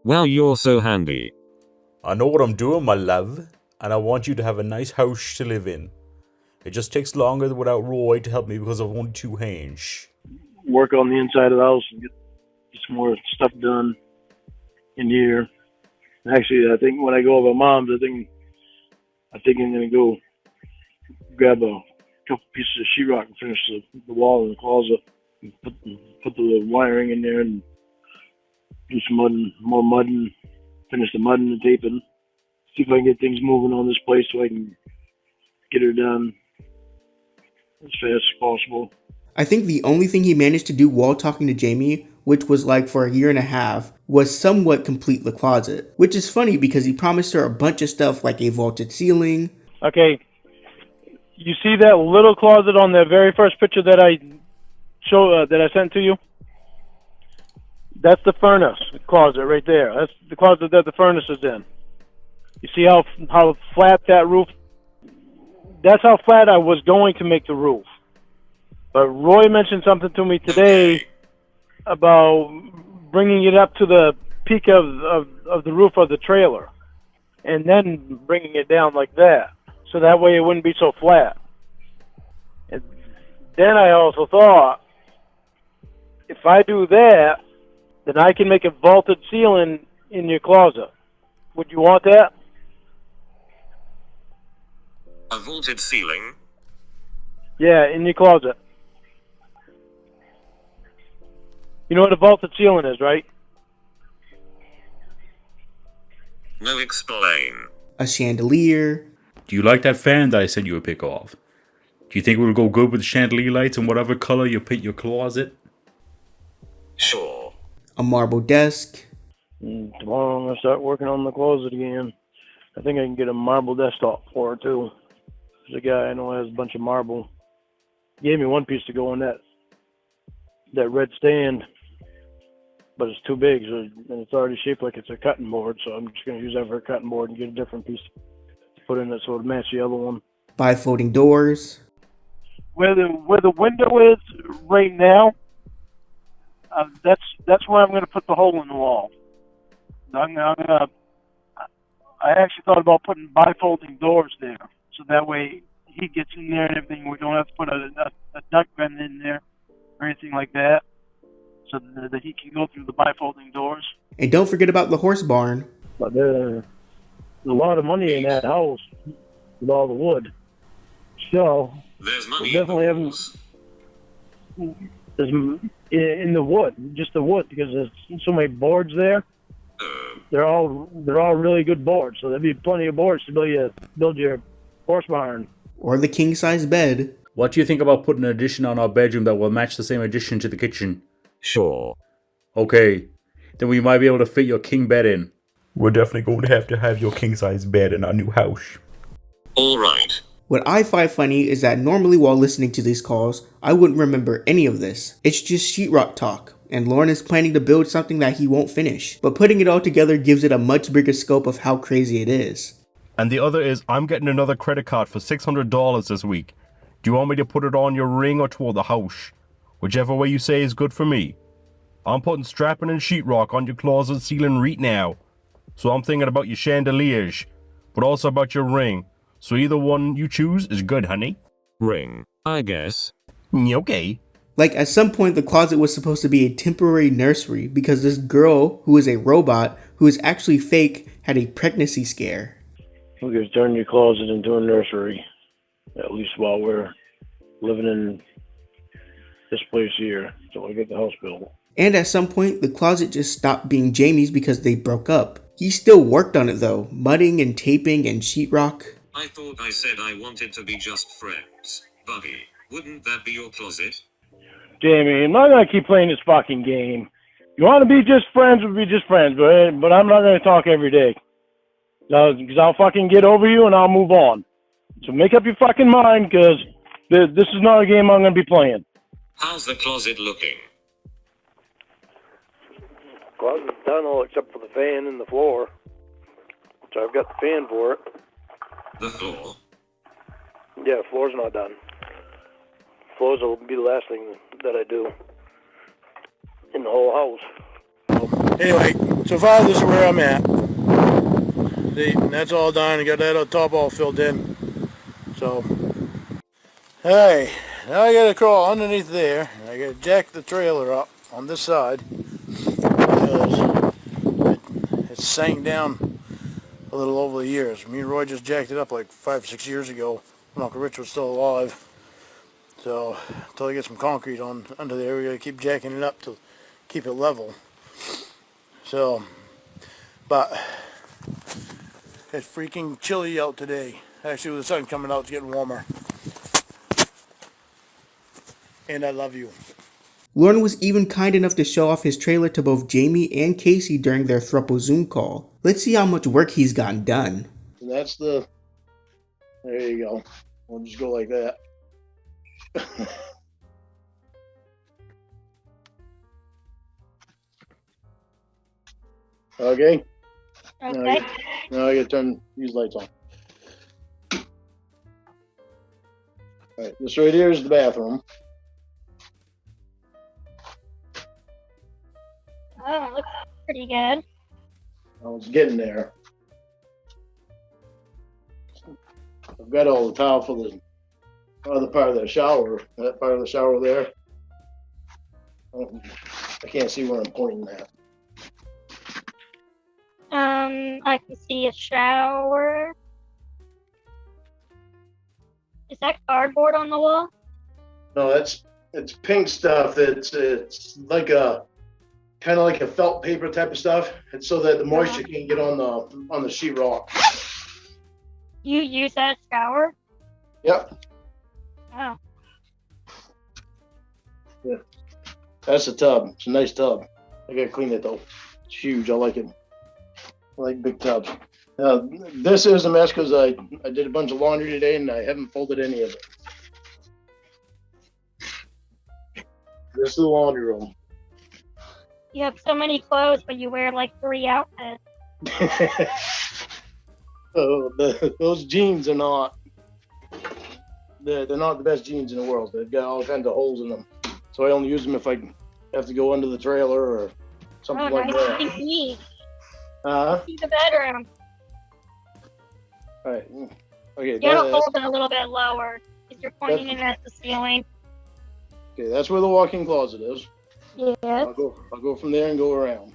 Well, you're so handy. I know what I'm doing, my love, and I want you to have a nice house to live in. It just takes longer without Roy to help me because I've only 2 hands. Work on the inside of the house and get some more stuff done in here. Actually, I think when I go over to Mom's, I think I'm gonna go grab a couple pieces of sheetrock and finish the wall in the closet. And put the wiring in there and do some more mudding, finish the mudding and taping. See if I can get things moving on this place so I can get her done as fast as possible. I think the only thing he managed to do while talking to Jamie, which was like for a year and a half, was somewhat complete the closet. Which is funny because he promised her a bunch of stuff like a vaulted ceiling. Okay, you see that little closet on the very first picture that I sent to you? That's the furnace closet right there. That's the closet that the furnace is in. You see how flat that roof? That's how flat I was going to make the roof. But Roy mentioned something to me today about bringing it up to the peak of the roof of the trailer and then bringing it down like that. So that way it wouldn't be so flat. And then I also thought, if I do that, then I can make a vaulted ceiling in your closet. Would you want that? A vaulted ceiling? Yeah, in your closet. You know what a vaulted ceiling is, right? No, explain. A chandelier. Do you like that fan that I sent you a pic of? Do you think it will go good with the chandelier lights and whatever color you paint your closet? Sure. A marble desk. Tomorrow I'm going to start working on the closet again. I think I can get a marble desktop for her too. There's a guy I know has a bunch of marble. He gave me one piece to go on that red stand. but it's too big, so, and it's already shaped like it's a cutting board. So I'm just going to use that for a cutting board and get a different piece to put in it so it'll match the other one. Bifolding doors. Where the window is right now, that's where I'm going to put the hole in the wall. I actually thought about putting bifolding doors there, so that way he gets in there and everything. We don't have to put a duct vent in there or anything like that, so that he can go through the bifolding doors. And don't forget about the horse barn. But there's a lot of money in that house with all the wood. So there's money definitely haven't. There's in the wood, just the wood, because there's so many boards there. They're all really good boards, so there'd be plenty of boards to build your horse barn. Or the king-size bed. What do you think about putting an addition on our bedroom that will match the same addition to the kitchen? Sure. Okay, then we might be able to fit your king bed in. We're definitely going to have your king-size bed in our new house. Alright. What I find funny is that normally while listening to these calls, I wouldn't remember any of this. It's just sheetrock talk, and Lorne is planning to build something that he won't finish. But putting it all together gives it a much bigger scope of how crazy it is. And the other is, I'm getting another credit card for $600 this week. Do you want me to put it on your ring or toward the house? Whichever way you say is good for me. I'm putting strapping and sheetrock on your closet ceiling right now. So I'm thinking about your chandeliers, but also about your ring. So either one you choose is good, honey. Ring, I guess. Okay. Like, at some point, the closet was supposed to be a temporary nursery because this girl, who is a robot, who is actually fake, had a pregnancy scare. We could turn your closet into a nursery, at least while we're living in this place here, until we get the house built. And at some point, the closet just stopped being Jamie's because they broke up. He still worked on it though, mudding and taping and sheetrock. I thought I said I wanted to be just friends. Buddy, wouldn't that be your closet? Jamie, I'm not going to keep playing this fucking game. You want to be just friends, we'll be just friends, but I'm not going to talk every day. Because I'll fucking get over you and I'll move on. So make up your fucking mind, because this is not a game I'm going to be playing. How's the closet looking? Closet's done all except for the fan and the floor. So I've got the fan for it. The floor? Yeah, the floor's not done. Floors will be the last thing that I do in the whole house. Anyway, so far this is where I'm at. See, and that's all done. I got that up top all filled in. So, hey, now I gotta crawl underneath there. I gotta jack the trailer up on this side because it sank down a little over the years. Me and Roy just jacked it up like 5-6 years ago when Uncle Rich was still alive. So, until I get some concrete on under there, we gotta keep jacking it up to keep it level. So, but it's freaking chilly out today. Actually, with the sun coming out, it's getting warmer. And I love you. Lorne was even kind enough to show off his trailer to both Jamie and Casey during their throuple Zoom call. Let's see how much work he's gotten done. And that's the... There you go. We'll just go like that. Okay. Okay. Now I gotta turn these lights on. Alright, this right here is the bathroom. Oh, looks pretty good. I was getting there. I've got all the tile for the other part of the shower. That part of the shower there. I can't see where I'm pointing at. I can see a shower. Is that cardboard on the wall? No, it's pink stuff. It's like a kind of like a felt paper type of stuff. It's so that the moisture can't get on the sheetrock. You use that shower? Yep. Oh. Yeah. That's a tub. It's a nice tub. I gotta clean it though. It's huge. I like it. I like big tubs. This is a mess because I did a bunch of laundry today and I haven't folded any of it. This is the laundry room. You have so many clothes, but you wear like 3 outfits. Those jeans are not. They're not the best jeans in the world. They've got all kinds of holes in them. So I only use them if I have to go under the trailer or something like nice that. and neat. Uh-huh. See the bedroom. All right. Okay. You gotta hold it a little bit lower because you're pointing it at the ceiling. Okay, that's where the walk-in closet is. Yeah. I'll go from there and go around.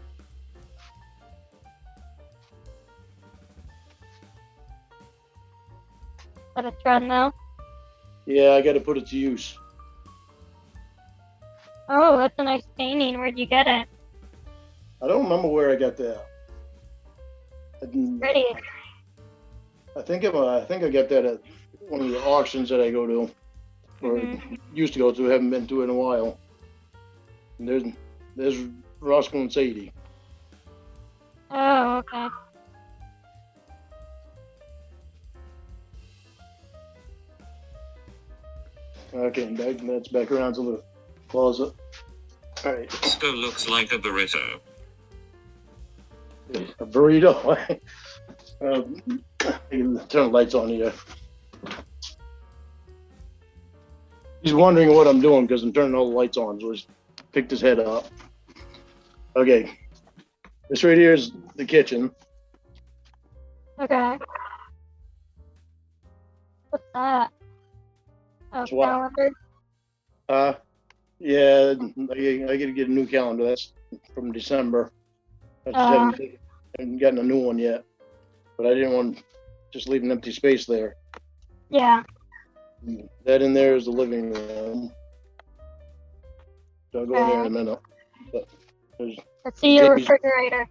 Got a treadmill. Yeah, I got to put it to use. Oh, that's a nice painting. Where'd you get it? I don't remember where I got that. Pretty. I think I got that at one of the auctions that I go to, or used to go to. Haven't been to in a while. And there's Roscoe and Sadie. Oh, okay. Okay, that's back around to the closet. All right. Roscoe looks like a burrito. A burrito. Turn the lights on here. He's wondering what I'm doing because I'm turning all the lights on, so he's picked his head up. Okay. This right here is the kitchen. Okay. What's that? Oh, calendar. Yeah, I gotta get a new calendar. That's from December. I just haven't gotten a new one yet. But I didn't want to just leave an empty space there. Yeah. That in there is the living room. So I'll go in there in a minute. But let's see your refrigerator.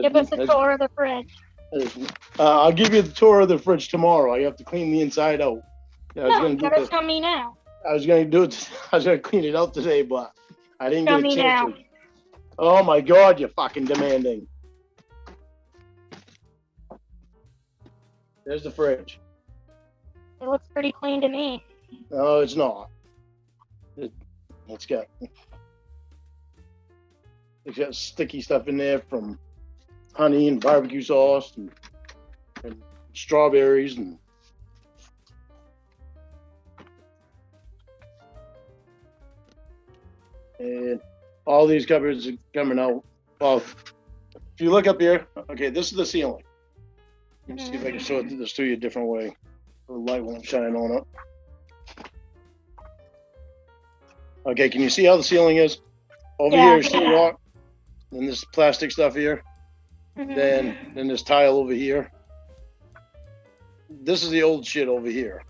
Give us a tour of the fridge. I'll give you the tour of the fridge tomorrow. I have to clean the inside out. You gotta tell me now. I was gonna do it. I was gonna clean it out today, but I didn't get a chance now. to. Oh my God, you're fucking demanding. There's the fridge. It looks pretty clean to me. No, it's not. It's got sticky stuff in there from honey and barbecue sauce and strawberries and all these cupboards are coming out. Well, if you look up here, okay, this is the ceiling. Let me see if I can show this to you a different way. The light won't shine on it. Okay, can you see how the ceiling is? Over here is sheetrock, and this plastic stuff here. Then this tile over here. This is the old shit over here.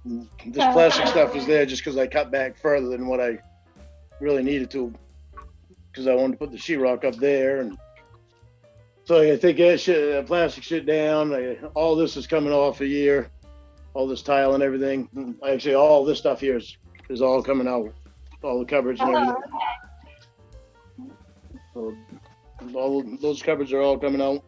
This plastic stuff is there just because I cut back further than what I really needed to, because I wanted to put the sheetrock up there, and so I take that plastic shit down. All this is coming off a year. All this tile and everything. Actually, all this stuff here is all coming out. All the cupboards and everything. So all those cupboards are all coming out,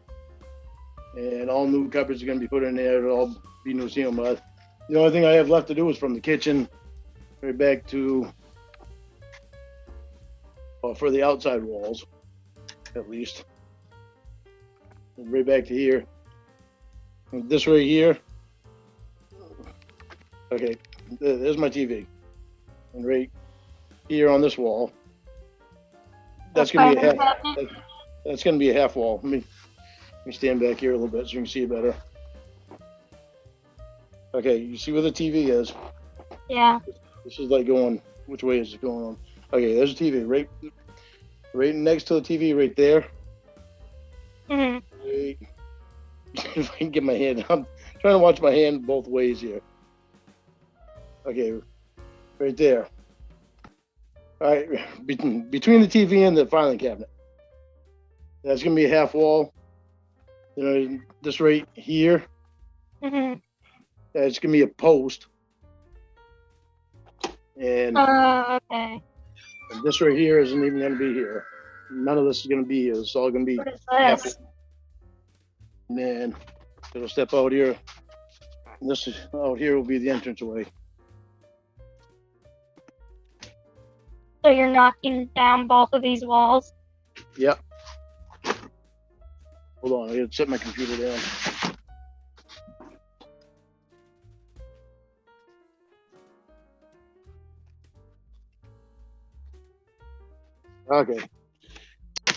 and all new cupboards are going to be put in there. It'll all be new ceiling. But the only thing I have left to do is from the kitchen right back to for the outside walls, at least. And right back to here. And this right here. Okay, there's my TV. And right here on this wall, that's gonna be a half. That's gonna be a half wall. Let me stand back here a little bit so you can see it better. Okay, you see where the TV is? Yeah. This is like going. Which way is it going on? Okay, there's a TV right next to the TV right there. Right. If I can get my hand, I'm trying to watch my hand both ways here. Okay, right there. All right, between the TV and the filing cabinet. That's gonna be a half wall. You know, this right here. It's gonna be a post. And okay. And this right here isn't even gonna be here. None of this is gonna be here. It's all gonna be. What is this? And then it'll step out here. And this is out here will be the entranceway. So you're knocking down both of these walls? Yep. Hold on, I gotta set my computer down. Okay. I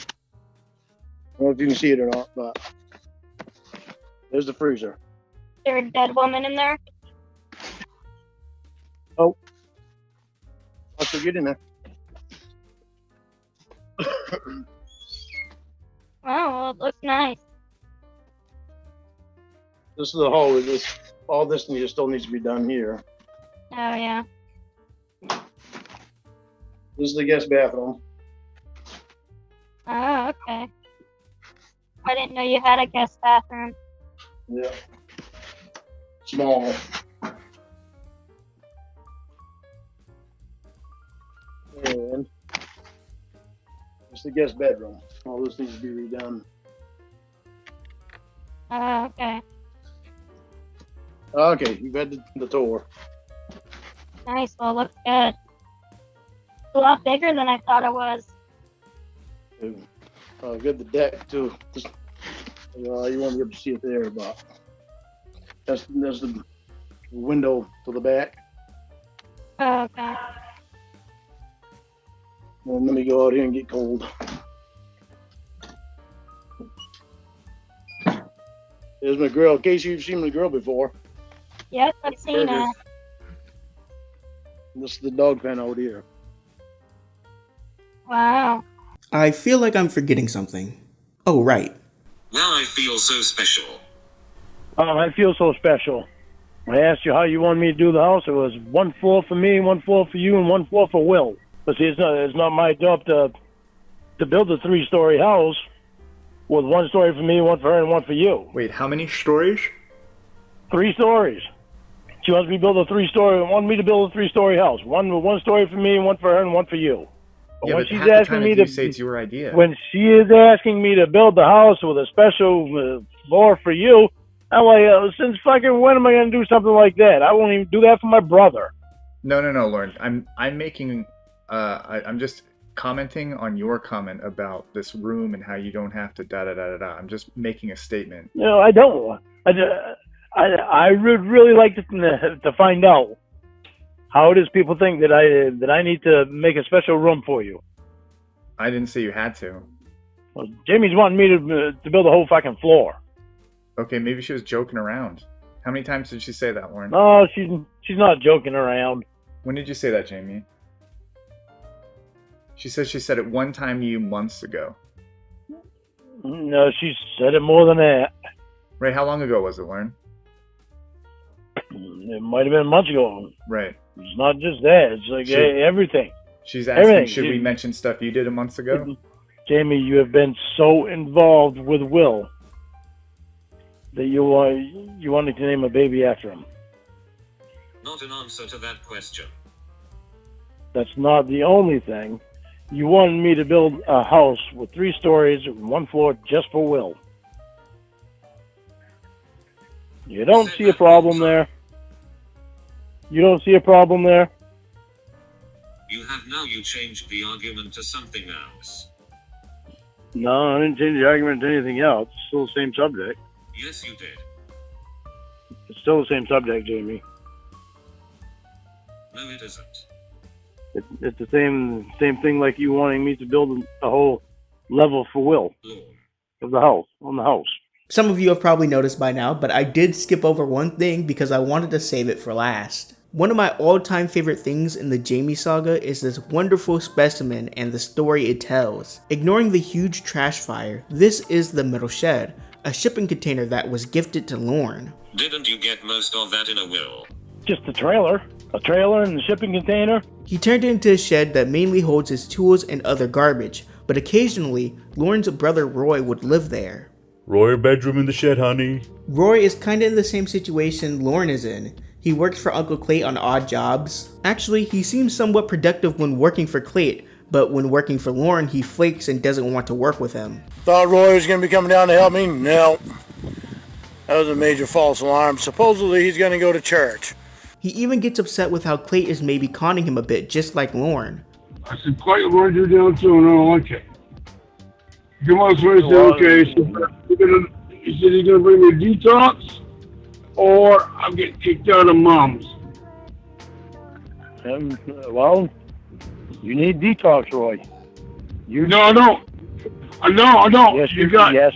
don't know if you can see it or not, but there's the freezer. There a dead woman in there? Oh. I'll still get in there. Oh, well, it looks nice. This is the hallway. All this still needs to be done here. Oh, yeah. This is the guest bathroom. Oh, okay. I didn't know you had a guest bathroom. Yeah. Small. And it's the guest bedroom. All this needs to be redone. Oh, okay. Okay, you've had the tour. Nice. Well, it looks good. It's a lot bigger than I thought it was. Good the deck too. You won't be able to see it there, but that's the window to the back. Oh, okay. And let me go out here and get cold. There's my grill. In case you've seen my grill before. Yep, I've seen it. This is the dog pen out here. Wow. I feel like I'm forgetting something. Oh, right. Now I feel so special. I feel so special. I asked you how you wanted me to do the house. It was 1 floor for me, 1 floor for you, and 1 floor for Will. But see, it's not my job to build a 3-story house with 1 story for me, 1 for her, and 1 for you. Wait, how many stories? 3 stories. She wants me to build a 3-story. Want me to build a 3-story house. 1 story for me, 1 for her, and 1 for you. But Yeah, when but she's half the asking time me if to you say it's your idea. when she is asking me to build the house with a special floor for you, I'm like, since fucking when am I gonna do something like that? I won't even do that for my brother. No, Lorne. I'm making. I'm just commenting on your comment about this room and how you don't have to da da da da da. I'm just making a statement. No, I don't. I would really like to find out how it is people think that I need to make a special room for you. I didn't say you had to. Well, Jamie's wanting me to build a whole fucking floor. Okay, maybe she was joking around. How many times did she say that, Lorne? No, she's not joking around. When did you say that, Jamie? She said she said it one time to you months ago. No, she said it more than that. Right, how long ago was it, Lorne? It might have been months ago. Right. It's not just that. It's like everything. She's asking, everything. Should we mention stuff you did a month ago? Jamie, you have been so involved with Will that you wanted to name a baby after him. Not an answer to that question. That's not the only thing. You wanted me to build a house with 3 stories and 1 floor just for Will. You don't see a problem there? You don't see a problem there? You changed the argument to something else. No, I didn't change the argument to anything else. It's still the same subject. Yes, you did. It's still the same subject, Jamie. No, it isn't. It's the same thing like you wanting me to build a whole level for Will of the house, on the house. Some of you have probably noticed by now, but I did skip over one thing because I wanted to save it for last. One of my all-time favorite things in the Jamie saga is this wonderful specimen and the story it tells. Ignoring the huge trash fire, this is the metal shed, a shipping container that was gifted to Lorne. Didn't you get most of that in a will? Just a trailer and the shipping container. He turned it into a shed that mainly holds his tools and other garbage, but occasionally, Lorne's brother Roy would live there. Roy, bedroom in the shed, honey. Roy is kinda in the same situation Lorne is in. He works for Uncle Clayt on odd jobs. Actually, he seems somewhat productive when working for Clayt, but when working for Lorne, he flakes and doesn't want to work with him. Thought Roy was going to be coming down to help me? No. That was a major false alarm. Supposedly he's going to go to church. He even gets upset with how Clayt is maybe conning him a bit, just like Lorne. I said, Clayt, what do you do down too, and I don't like it. Come on, so he said, okay, he said he's gonna bring me a detox, or I'm getting kicked out of mom's. Well, you need detox, Roy. No, I don't. I don't. Yes, you do. Yes,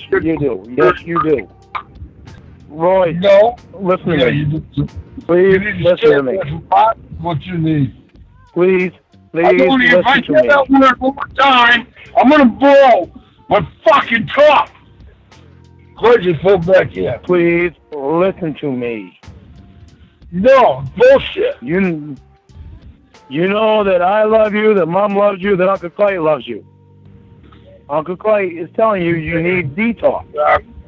you do. Roy, no. Listen to Yeah, me. you do. Please listen to me. What you need? Please If I listen to get me. that word one more time, I'm gonna blow my fucking top. Clay just pulled back in. Please listen to me. No, bullshit. You know that I love you, that Mom loves you, that Uncle Clay loves you. Uncle Clay is telling you need detox.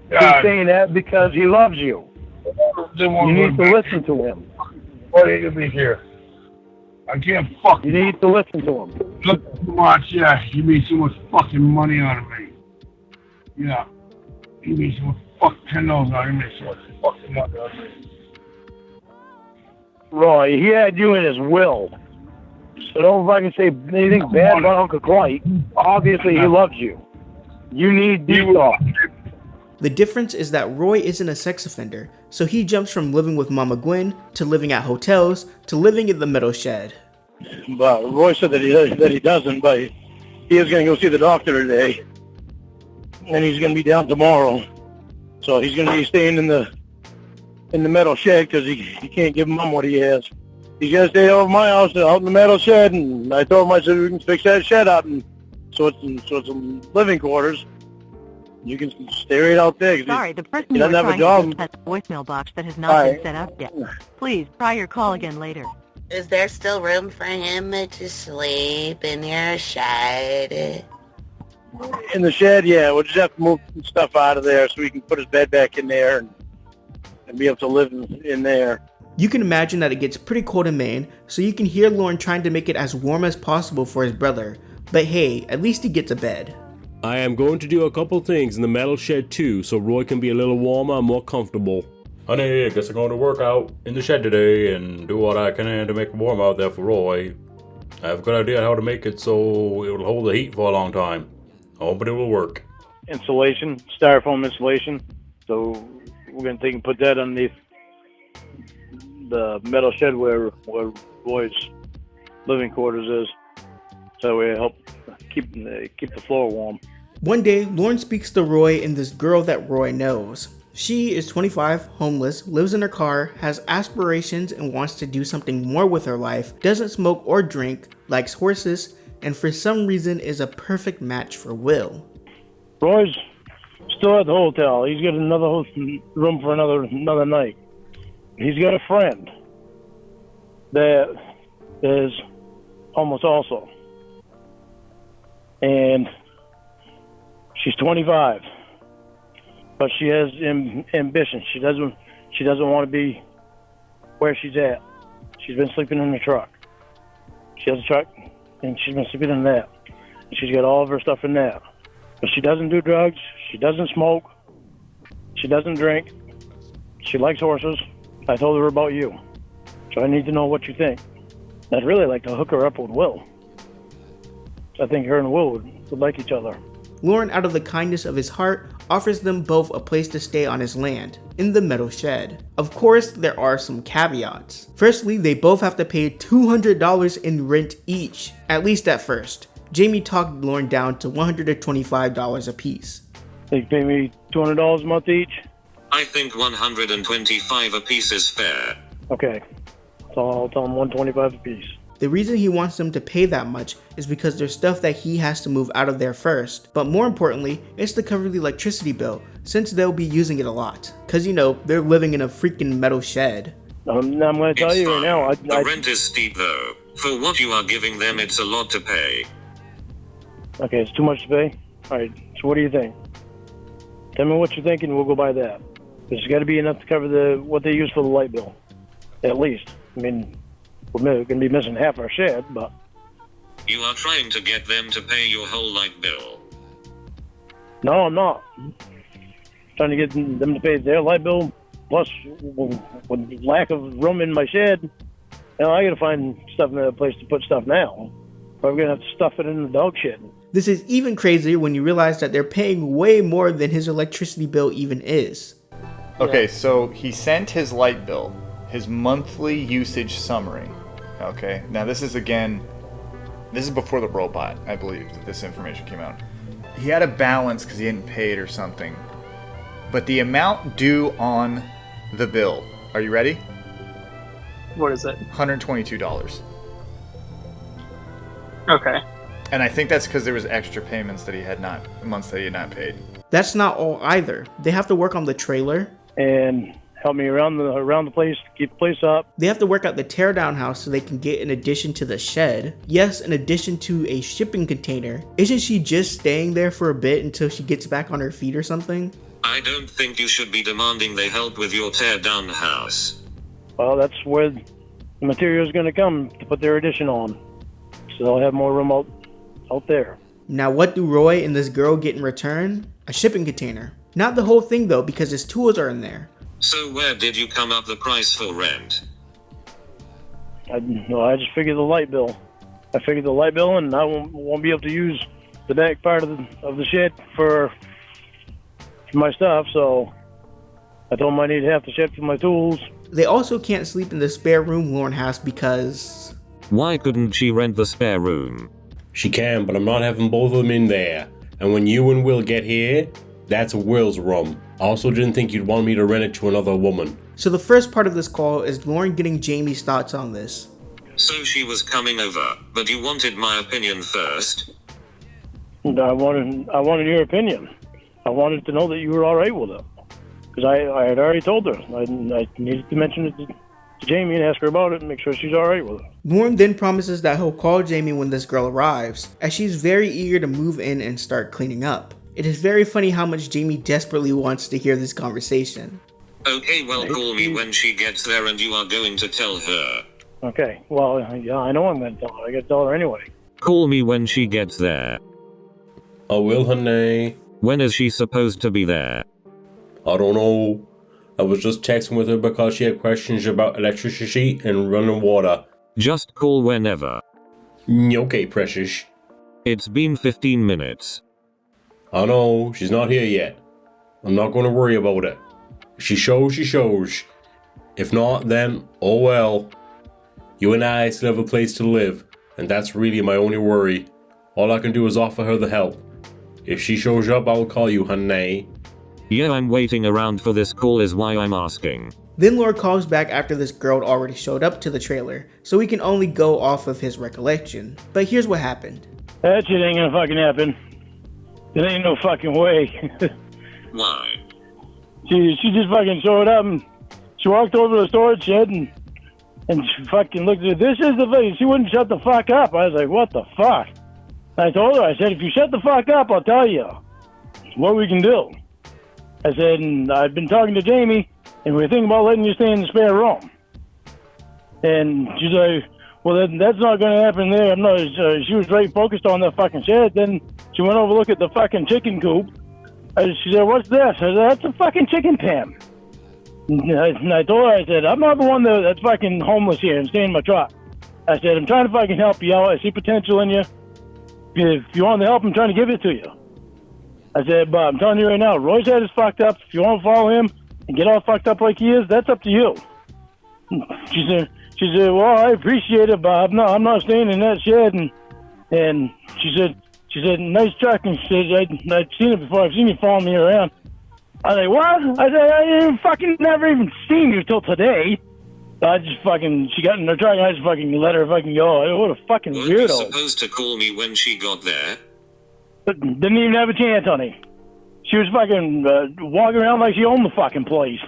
He's saying that because he loves you. You need to listen to him. Why do you be here? I can't fuck. You need to listen to him. Look too much, yeah. You made so much fucking money out of me. Yeah. You made so much $10 out of me. You made so much fucking money out of me. Roy, he had you in his will. So don't fucking say anything bad about Uncle Clay. Obviously, he loves you. You need detox. The difference is that Roy isn't a sex offender, so he jumps from living with Mama Gwen to living at hotels to living in the metal shed. Well, Roy said that he doesn't, but he is going to go see the doctor today, and he's going to be down tomorrow. So he's going to be staying in the metal shed because he can't give Mom what he has. He's got to stay over my house, out in the metal shed, and I told him, I said, we can fix that shed up, and so it's some living quarters. You can stay right out there. Sorry, the person he you are doesn't have a trying to job. reach has a voicemail box that has not been set up yet. Please try your call again later. Is there still room for him to sleep in your shed? In the shed, yeah. We'll just have to move some stuff out of there so we can put his bed back in there and be able to live in there. You can imagine that it gets pretty cold in Maine, so you can hear Lorne trying to make it as warm as possible for his brother. But hey, at least he gets a bed. I am going to do a couple things in the metal shed too, so Roy can be a little warmer and more comfortable. Honey, I guess I'm going to work out in the shed today and do what I can to make it warm out there for Roy. I have a good idea how to make it so it will hold the heat for a long time. I hope it will work. Insulation, styrofoam insulation. So we're going to take and put that underneath the metal shed where Roy's living quarters is. So we help keep the floor warm. One day, Lorne speaks to Roy and this girl that Roy knows. She is 25, homeless, lives in her car, has aspirations and wants to do something more with her life, doesn't smoke or drink, likes horses, and for some reason is a perfect match for Will. Roy's still at the hotel. He's got another room for another night. He's got a friend that is homeless also. And she's 25, but she has ambition. She doesn't want to be where she's at. She's been sleeping in the truck. She has a truck, and she's been sleeping in that. She's got all of her stuff in that. But she doesn't do drugs. She doesn't smoke. She doesn't drink. She likes horses. I told her about you, so I need to know what you think. I'd really like to hook her up with Will. I think her and Will would like each other. Lorne, out of the kindness of his heart, offers them both a place to stay on his land, in the metal shed. Of course, there are some caveats. Firstly, they both have to pay $200 in rent each, at least at first. Jamie talked Lorne down to $125 apiece. They pay me $200 a month each? I think $125 apiece is fair. Okay, so I'll tell them $125 apiece. The reason he wants them to pay that much is because there's stuff that he has to move out of there first. But more importantly, it's to cover the electricity bill, since they'll be using it a lot. Cause you know, they're living in a freaking metal shed. I'm gonna tell you right now, The rent is steep though. For what you are giving them, it's a lot to pay. Okay, it's too much to pay? Alright, so what do you think? Tell me what you're thinking, we'll go by that. There's gotta be enough to cover what they use for the light bill. At least. I mean, we're going to be missing half our shed, but... You are trying to get them to pay your whole light bill. No, I'm not. I'm trying to get them to pay their light bill, plus with lack of room in my shed, you know, I got to find stuff in a place to put stuff now. Probably going to have to stuff it in the dog shed. This is even crazier when you realize that they're paying way more than his electricity bill even is. Okay, so he sent his light bill, his monthly usage summary. Okay, now this is before the robot, I believe, that this information came out. He had a balance because he hadn't paid or something. But the amount due on the bill, are you ready? What is it? $122. Okay. And I think that's because there was extra payments that months that he had not paid. That's not all either. They have to work on the trailer. And help me around the place, keep the place up. They have to work out the teardown house so they can get an addition to the shed. Yes, in addition to a shipping container. Isn't she just staying there for a bit until she gets back on her feet or something? I don't think you should be demanding they help with your tear down the house. Well, that's where the material is going to come to put their addition on. So they'll have more room out there. Now what do Roy and this girl get in return? A shipping container. Not the whole thing though, because his tools are in there. So where did you come up the price for rent? I just figured the light bill. I figured the light bill, and I won't be able to use the back part of the shed for my stuff, so I told him I need half the shed for my tools. They also can't sleep in the spare room Lorne has because... Why couldn't she rent the spare room? She can, but I'm not having both of them in there. And when you and Will get here, that's Will's room. I also didn't think you'd want me to rent it to another woman. So the first part of this call is Lorne getting Jamie's thoughts on this. So she was coming over, but you wanted my opinion first? I wanted your opinion. I wanted to know that you were all right with it. Because I had already told her. I needed to mention it to Jamie and ask her about it and make sure she's all right with it. Lorne then promises that he'll call Jamie when this girl arrives, as she's very eager to move in and start cleaning up. It is very funny how much Jamie desperately wants to hear this conversation. Okay, well, call me when she gets there and you are going to tell her. Okay, well, yeah, I know I'm going to tell her. I got to tell her anyway. Call me when she gets there. I will, honey. When is she supposed to be there? I don't know. I was just texting with her because she had questions about electricity and running water. Just call whenever. Okay, precious. It's been 15 minutes. I know, she's not here yet. I'm not going to worry about it. If she shows, she shows. If not, then, oh well. You and I still have a place to live, and that's really my only worry. All I can do is offer her the help. If she shows up, I'll call you, honey. Yeah, I'm waiting around for this call is why I'm asking. Then Lorne calls back after this girl already showed up to the trailer, so we can only go off of his recollection. But here's what happened. That shit ain't gonna fucking happen. There ain't no fucking way. Why? She just fucking showed up and she walked over to the storage shed and she fucking looked at it. This is the thing. She wouldn't shut the fuck up. I was like, what the fuck? I told her, I said, if you shut the fuck up, I'll tell you what we can do. I said, and I've been talking to Jamie, and we're thinking about letting you stay in the spare room. And she's like, well, that's not going to happen there. I'm not. She was very focused on that fucking shed. Then she went over to look at the fucking chicken coop. She said, what's this? I said, that's a fucking chicken pen. And I told her, I said, I'm not the one that's fucking homeless here and staying in my truck. I said, I'm trying to fucking help you out. I see potential in you. If you want the help, I'm trying to give it to you. I said, but I'm telling you right now, Roy's head is fucked up. If you want to follow him and get all fucked up like he is, that's up to you. She said, well, I appreciate it, but I'm not staying in that shed. And she said, nice truck. And she said, I've seen it before. I've seen you following me around. I was like, what? I said, I never even seen you till today. She got in her truck and I just fucking let her fucking go. What a fucking Weren't weirdo. you supposed to call me when she got there? But didn't even have a chance, honey. She was fucking walking around like she owned the fucking place.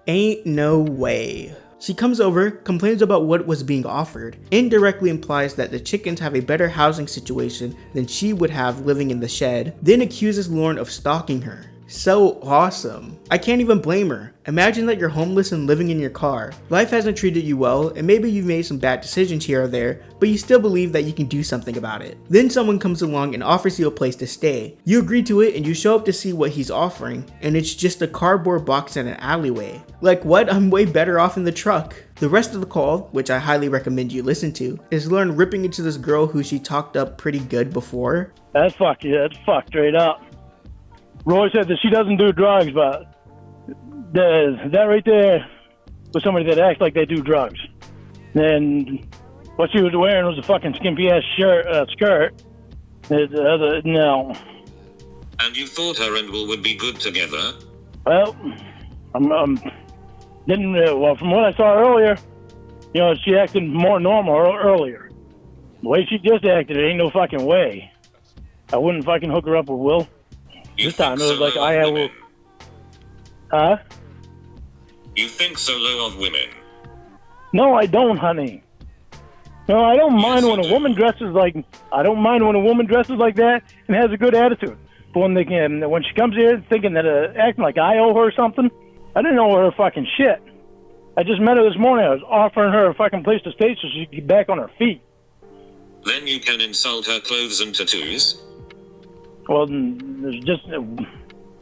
Ain't no way. She comes over, complains about what was being offered, indirectly implies that the chickens have a better housing situation than she would have living in the shed, then accuses Lorne of stalking her. So awesome. I can't even blame her. Imagine that you're homeless and living in your car. Life hasn't treated you well, and maybe you've made some bad decisions here or there, but you still believe that you can do something about it. Then someone comes along and offers you a place to stay. You agree to it and you show up to see what he's offering, and it's just a cardboard box in an alleyway. Like what? I'm way better off in the truck. The rest of the call, which I highly recommend you listen to, is Lorne ripping into this girl who she talked up pretty good before. That's fucked straight up. Roy said that she doesn't do drugs, but that right there was somebody that acts like they do drugs. And what she was wearing was a fucking skimpy ass skirt. No. And you thought her and Will would be good together? Well, from what I saw earlier, she acted more normal earlier. The way she just acted, it ain't no fucking way. I wouldn't fucking hook her up with Will. This time it was like I had Will. Huh? You think so low of women? No, I don't, honey. No, I don't mind when a woman dresses like that and has a good attitude. But when she comes here thinking that acting like I owe her something, I didn't owe her fucking shit. I just met her this morning. I was offering her a fucking place to stay so she could get back on her feet. Then you can insult her clothes and tattoos? Well, there's just the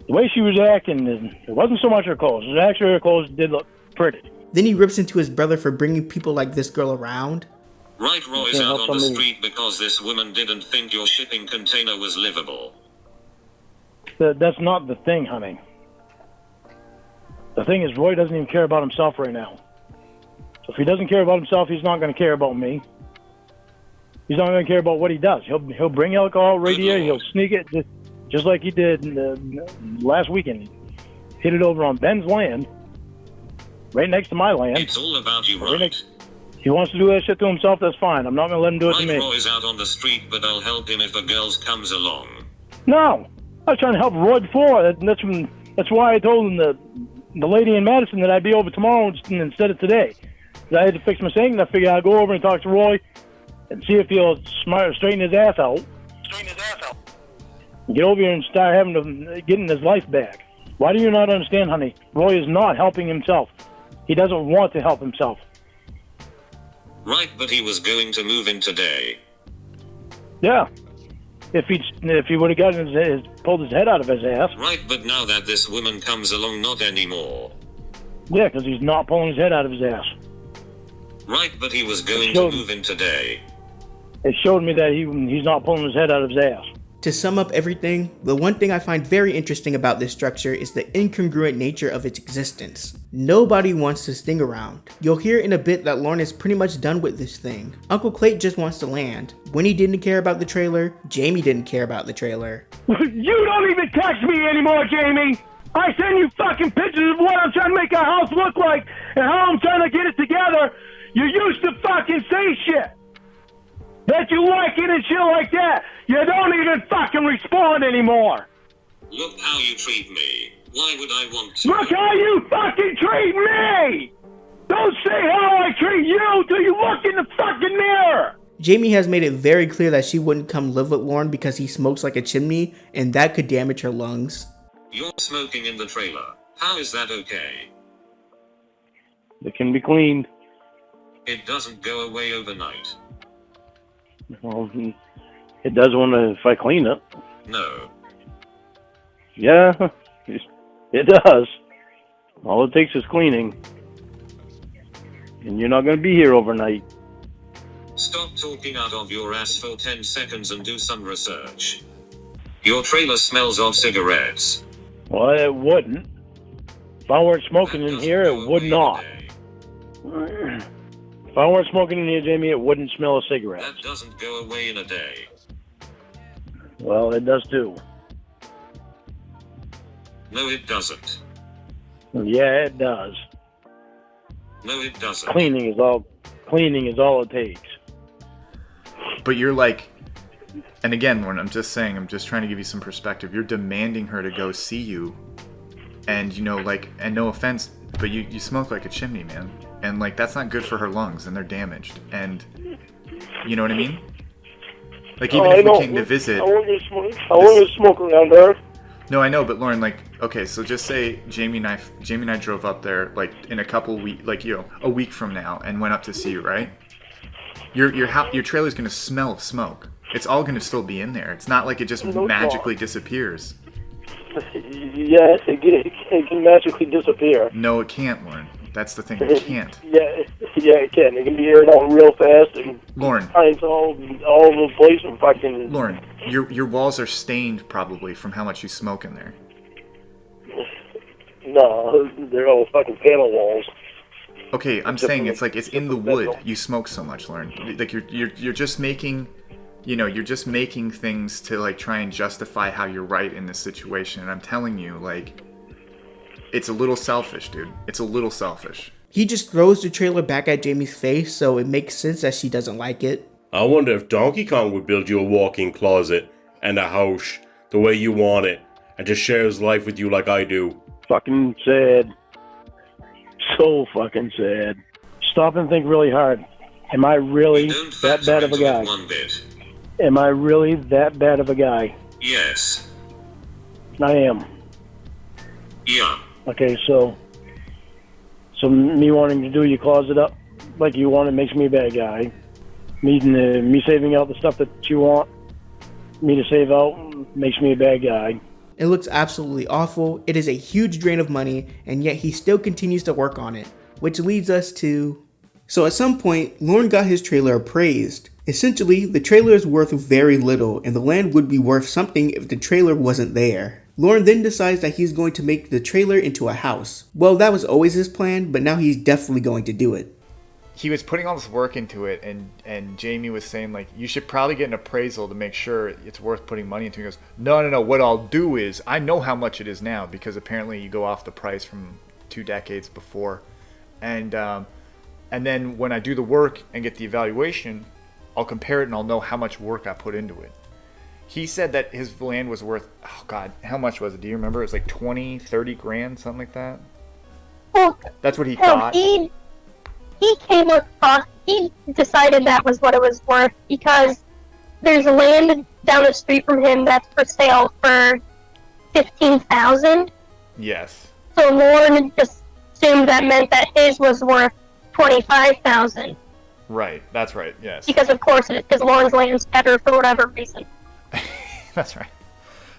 way she was acting. It wasn't so much her clothes. Actually, her clothes did look pretty. Then he rips into his brother for bringing people like this girl around. Right, Roy's out on the street because this woman didn't think your shipping container was livable. That's not the thing, honey. The thing is, Roy doesn't even care about himself right now. So if he doesn't care about himself, he's not going to care about me. He's not going to care about what he does. He'll bring alcohol right here. He'll sneak it just like he did last weekend. Hit it over on Ben's land, right next to my land. It's all about you, right? He wants to do that shit to himself, that's fine. I'm not going to let him do it to me. Roy's out on the street, but I'll help him if a girl comes along. No! I was trying to help Roy before. That's why I told him the lady in Madison that I'd be over tomorrow instead of today. I had to fix my sink, and I figured I'd go over and talk to Roy and see if he'll straighten his ass out. Get over here and start getting his life back. Why do you not understand, honey? Roy is not helping himself. He doesn't want to help himself. Right, but he was going to move in today. Yeah. If he would have gotten pulled his head out of his ass. Right, but now that this woman comes along, not anymore. Yeah, because he's not pulling his head out of his ass. Right, but he was going to move in today. It showed me that he's not pulling his head out of his ass. To sum up everything, the one thing I find very interesting about this structure is the incongruent nature of its existence. Nobody wants to sting around. You'll hear in a bit that Lorne is pretty much done with this thing. Uncle Clayt just wants to land. Winnie didn't care about the trailer. Jamie didn't care about the trailer. You don't even text me anymore, Jamie! I send you fucking pictures of what I'm trying to make our house look like and how I'm trying to get it together. You used to fucking say shit! That you like it and shit like that. You don't even fucking respond anymore. Look how you treat me. Why would I want to? Look how you fucking treat me! Don't say how I treat you till you look in the fucking mirror! Jamie has made it very clear that she wouldn't come live with Lorne because he smokes like a chimney, and that could damage her lungs. You're smoking in the trailer. How is that okay? It can be cleaned. It doesn't go away overnight. Well, it does if I clean it. No. Yeah, it does. All it takes is cleaning. And you're not going to be here overnight. Stop talking out of your ass for 10 seconds and do some research. Your trailer smells of cigarettes. Well, it wouldn't. If I weren't smoking in here, it would not. If I weren't smoking in here, Jamie, it wouldn't smell of cigarettes. That doesn't go away in a day. Well, it does too. No, it doesn't. Yeah, it does. No, it doesn't. Cleaning is all it takes. But you're like, and again, Lorne, I'm just trying to give you some perspective. You're demanding her to go see you, and and no offense, but you smoke like a chimney, man. And that's not good for her lungs, and they're damaged. And you know what I mean? Like even if we came to visit, I wouldn't smoke around her. No, I know, but Lauren, like, okay, so just say Jamie and I drove up there, like, in a couple weeks, like, a week from now, and went up to see you, right? Your trailer's gonna smell of smoke. It's all gonna still be in there. It's not like it just magically disappears. Yeah, it can magically disappear. No, it can't, Lauren. That's the thing. It can't. Yeah, it can. It can be aired out real fast and Lauren, finds all over the place and fucking. Lauren, your walls are stained probably from how much you smoke in there. No, they're all fucking panel walls. Okay, I'm saying it's like it's in the wood. You smoke so much, Lauren. Like you're just making, you're just making things to like try and justify how you're right in this situation. And I'm telling you, like, it's a little selfish, dude. It's a little selfish. He just throws the trailer back at Jamie's face, so it makes sense that she doesn't like it. I wonder if Donkey Kong would build you a walk-in closet and a house the way you want it and just share his life with you like I do. Fucking sad. So fucking sad. Stop and think really hard. Am I really that bad of a guy? Am I really that bad of a guy? Yes. I am. Yeah. Okay, so me wanting to do your closet up like you want, it makes me a bad guy. Me saving out the stuff that you want me to save out makes me a bad guy. It looks absolutely awful. It is a huge drain of money, and yet he still continues to work on it, which leads us to... So at some point, Lorne got his trailer appraised. Essentially, the trailer is worth very little, and the land would be worth something if the trailer wasn't there. Lorne then decides that he's going to make the trailer into a house. Well, that was always his plan, but now he's definitely going to do it. He was putting all this work into it, and Jamie was saying, like, you should probably get an appraisal to make sure it's worth putting money into. He goes, no, what I'll do is, I know how much it is now, because apparently you go off the price from 2 decades before. And then when I do the work and get the evaluation, I'll compare it and I'll know how much work I put into it. He said that his land was worth, oh God, how much was it? Do you remember? It was like 20, 30 grand, something like that. Well, that's what he thought. He came across, he decided that was what it was worth because there's land down the street from him that's for sale for $15,000. Yes. So Lorne just assumed that meant that his was worth $25,000. Right, that's right, yes. Because of course, because Lorne's land's better for whatever reason. That's right.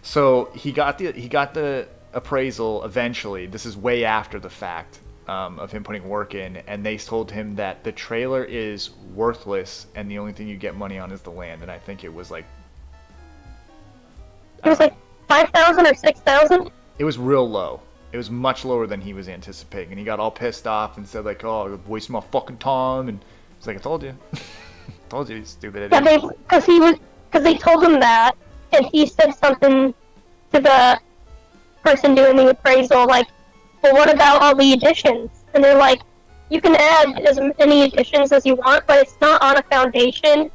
So he got the appraisal eventually. This is way after the fact of him putting work in, and they told him that the trailer is worthless and the only thing you get money on is the land. And I think it was like $5,000 or $6,000. It was real low. It was much lower than he was anticipating, and he got all pissed off and said like, "Oh, you're wasting my fucking time." And he's like, "I told you, told you, you stupid idiot." Yeah, because they told him that, and he said something to the person doing the appraisal, like, "Well, what about all the additions?" And they're like, "You can add as many additions as you want, but it's not on a foundation.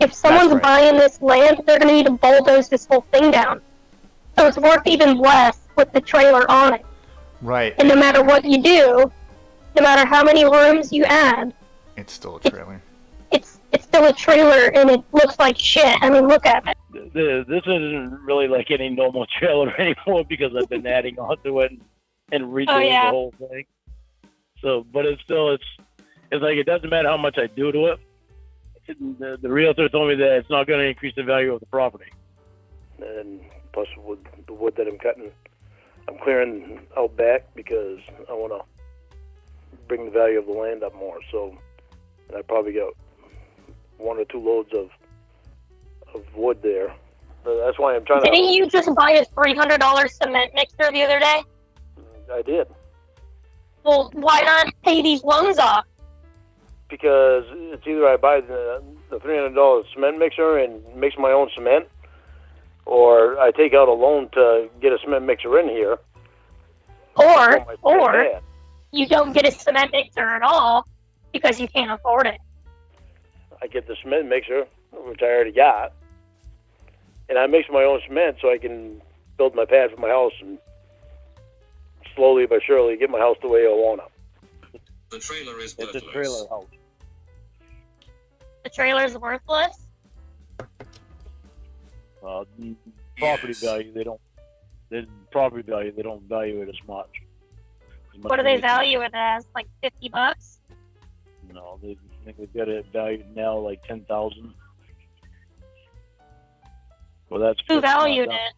If someone's buying this land, they're going to need to bulldoze this whole thing down. So it's worth even less with the trailer on it." Right. And no matter what you do, no matter how many rooms you add, it's still a trailer. It's still a trailer, and it looks like shit. I mean, look at it. This isn't really like any normal trailer anymore because I've been adding onto it and redoing the whole thing. So, but it's like it doesn't matter how much I do to it. The realtor told me that it's not going to increase the value of the property. And plus, the wood that I'm cutting, I'm clearing out back because I want to bring the value of the land up more. So I probably got 1 or 2 loads of wood there. So that's why I'm trying to... Didn't you just buy a $300 cement mixer the other day? I did. Well, why not pay these loans off? Because it's either I buy the $300 cement mixer and mix my own cement, or I take out a loan to get a cement mixer in here. Or you don't get a cement mixer at all because you can't afford it. I get the cement mixer, which I already got, and I mix my own cement so I can build my pad for my house and slowly but surely get my house the way I want it. The trailer is worthless. It's a trailer house. The trailer's worthless? Property value, they don't The property value, they don't value it as much. What do they value it as? Like $50? No, I think they've got it valued now like 10,000. Well, that's Who valued it?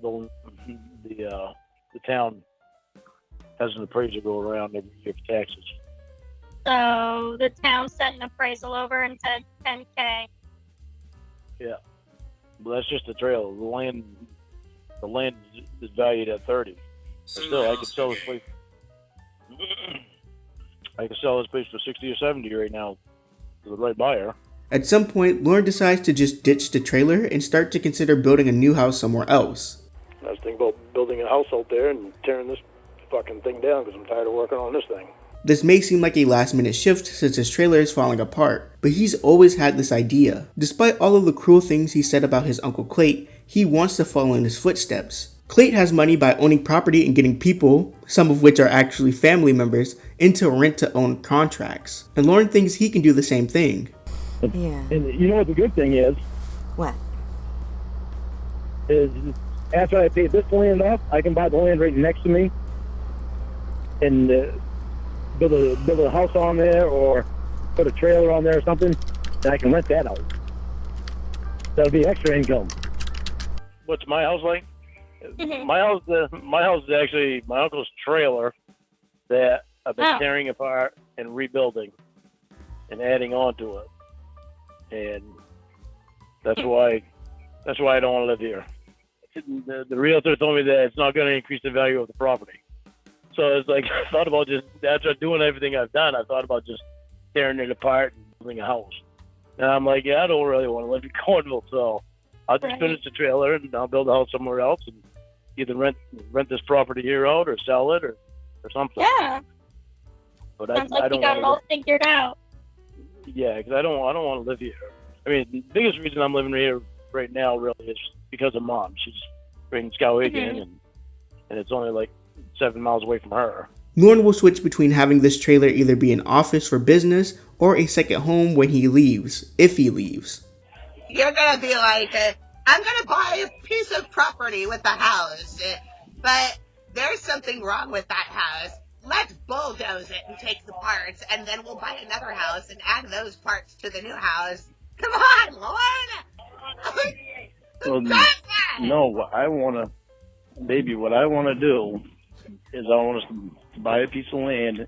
The town has an appraiser go around every year for taxes. So the town sent an appraisal over and said 10K. Yeah, well, that's just the trailer. The land is valued at 30. But still, I could sell this place. I could sell this place for 60 or 70 right now to the right buyer. At some point, Lorne decides to just ditch the trailer and start to consider building a new house somewhere else. I was thinking about building a house out there and tearing this fucking thing down because I'm tired of working on this thing. This may seem like a last-minute shift since his trailer is falling apart, but he's always had this idea. Despite all of the cruel things he said about his Uncle Clayt, he wants to follow in his footsteps. Clayt has money by owning property and getting people, some of which are actually family members, into rent-to-own contracts. And Lorne thinks he can do the same thing. Yeah. And you know what the good thing is? What? Is after I pay this land off, I can buy the land right next to me and build a house on there or put a trailer on there or something, and I can rent that out. That'll be extra income. What's my house like? My house is actually my uncle's trailer that I've been tearing apart and rebuilding and adding on to it, and that's why I don't want to live here. The realtor told me that it's not going to increase the value of the property. So it's like I thought about just after doing everything I've done, I thought about just tearing it apart and building a house. And I'm like, yeah, I don't really want to live in Cornwall, so I'll just finish the trailer and I'll build a house somewhere else and either rent this property here out or sell it or something. Yeah. But Sounds I like don't you got it all figured out. Yeah, because I don't want to live here. I mean, the biggest reason I'm living here right now really is because of Mom. She's in Skowhegan, and it's only like 7 miles away from her. Lorne will switch between having this trailer either be an office for business or a second home when he leaves, if he leaves. You're gonna be like, I'm gonna buy a piece of property with the house, but there's something wrong with that house. Let's bulldoze it and take the parts, and then we'll buy another house and add those parts to the new house. Come on, Lorne! Well, no, what I want to do is I want us to buy a piece of land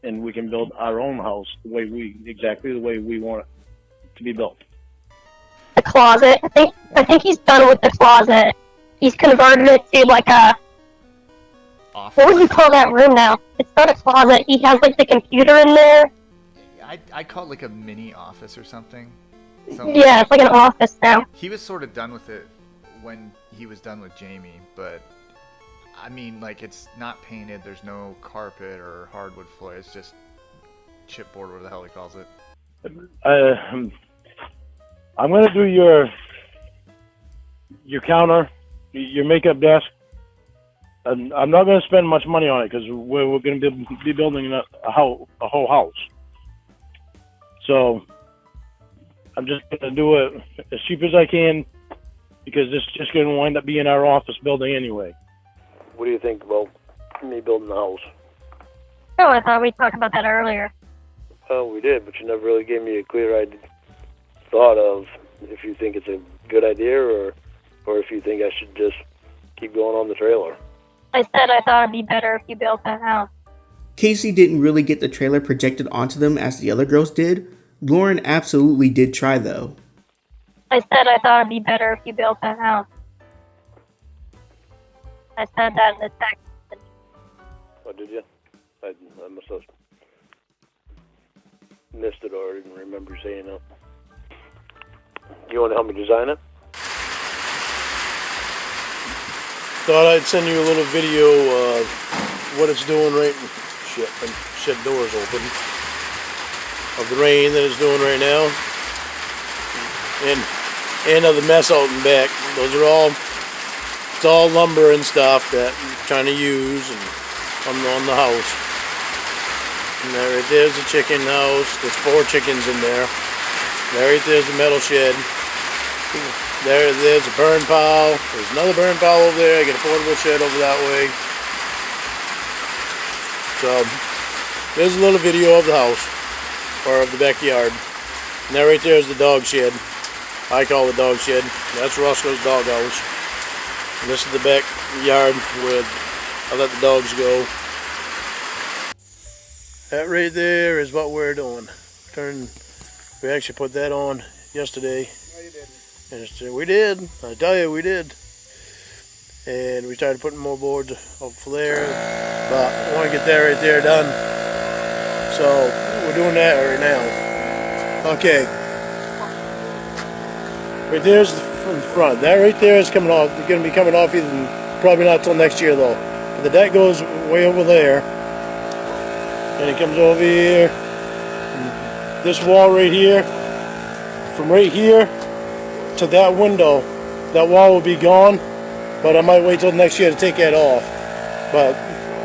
and we can build our own house exactly the way we want it to be built. The closet. I think he's done with the closet. He's converted it to like a office. What would you call that room now? It's not a closet. He has like the computer in there. I call it like a mini office or something. Yeah, it's like an office now. He was sort of done with it when he was done with Jamie, but I mean, like, it's not painted. There's no carpet or hardwood floor. It's just chipboard, whatever the hell he calls it. I'm going to do your counter, your makeup desk. I'm not going to spend much money on it because we're going to be building a whole house. So I'm just going to do it as cheap as I can because it's just going to wind up being our office building anyway. What do you think about me building the house? Oh, I thought we talked about that earlier. Oh, we did, but you never really gave me a clear thought of if you think it's a good idea or if you think I should just keep going on the trailer. I said I thought it'd be better if you built that house. Casey didn't really get the trailer projected onto them as the other girls did. Lorne absolutely did try, though. I said I thought it'd be better if you built that house. I said that in the text. Oh, did you? I must have missed it or I didn't remember saying it. You want to help me design it? Thought I'd send you a little video of what it's doing right. Shit, my shed door's open. Of the rain that it's doing right now, and of the mess out in back. Those are all. It's all lumber and stuff that I'm trying to use and on the house. And right there's the chicken house. There's 4 chickens in there. Right there's the metal shed. There's a burn pile. There's another burn pile over there. I got a portable shed over that way. So there's a little video of the house, or of the backyard. And that right there is the dog shed. I call it the dog shed. That's Roscoe's dog house. And this is the backyard where I let the dogs go. That right there is what we're doing. We actually put that on yesterday. And we did. I tell you, we did. And we started putting more boards up there, but I want to get that right there done. So we're doing that right now. Okay. Right there's the front. That right there is coming off. It's going to be coming off probably not till next year though. But the deck goes way over there, and it comes over here. And this wall right here, from right here to that window, that wall will be gone. But I might wait till next year to take that off. But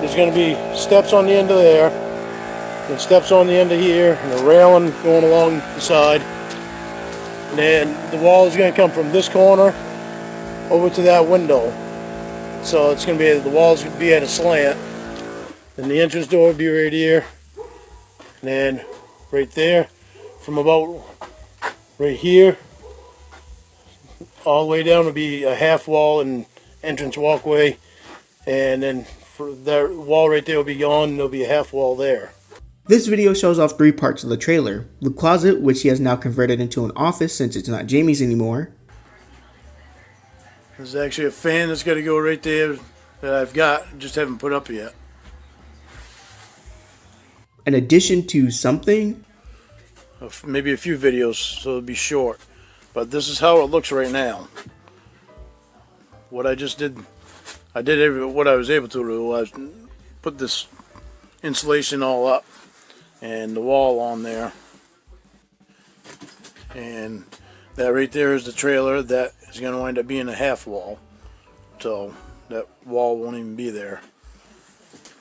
there's going to be steps on the end of there, and steps on the end of here, and a railing going along the side. And then the wall is going to come from this corner over to that window. So it's going to be, the wall's going to be at a slant. And the entrance door will be right here. And then right there, from about right here, all the way down will be a half wall and entrance walkway, and then for that wall right there will be gone, and there'll be a half wall there. This video shows off 3 parts of the trailer: the closet, which he has now converted into an office since it's not Jamie's anymore. There's actually a fan that's got to go right there that I've got, just haven't put up yet. An addition to something? Maybe a few videos, so it'll be short. But this is how it looks right now. What I just did, what I was able to do. I put this insulation all up and the wall on there. And that right there is the trailer. That is going to wind up being a half wall. So that wall won't even be there.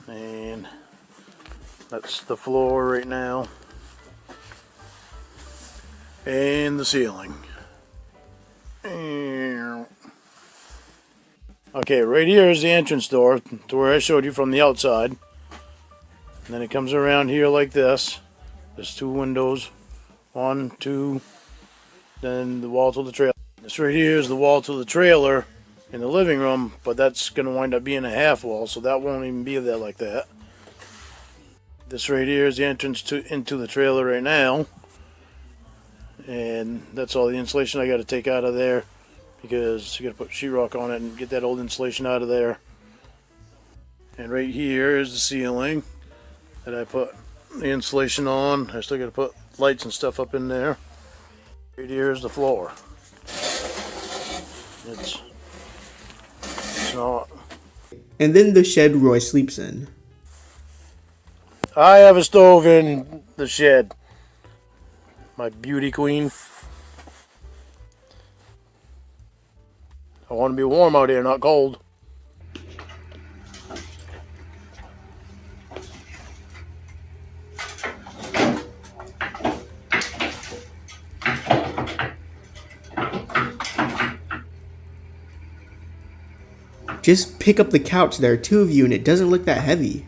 And that's the floor right now. And the ceiling. Okay, right here is the entrance door to where I showed you from the outside. And then it comes around here like this. There's 2 windows. 1, 2. Then the wall to the trailer. This right here is the wall to the trailer in the living room, but that's going to wind up being a half wall, so that won't even be there like that. This right here is the entrance into the trailer right now. And that's all the insulation I got to take out of there, because I got to put sheetrock on it and get that old insulation out of there. And right here is the ceiling that I put the insulation on. I still got to put lights and stuff up in there. Right here is the floor. It's not. And then the shed Roy sleeps in. I have a stove in the shed. My beauty queen. I want to be warm out here, not cold. Just pick up the couch. There are 2 of you and it doesn't look that heavy.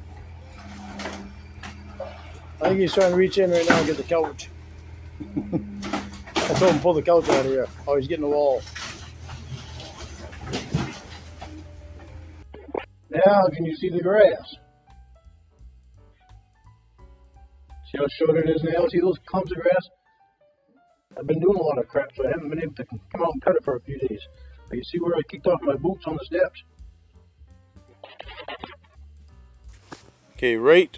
I think he's trying to reach in right now and get the couch. I told him pull the couch out of here. Oh, he's getting the wall. Now can you see the grass? See how short it is now? See those clumps of grass? I've been doing a lot of crap, so I haven't been able to come out and cut it for a few days. But you see where I kicked off my boots on the steps? Okay, right.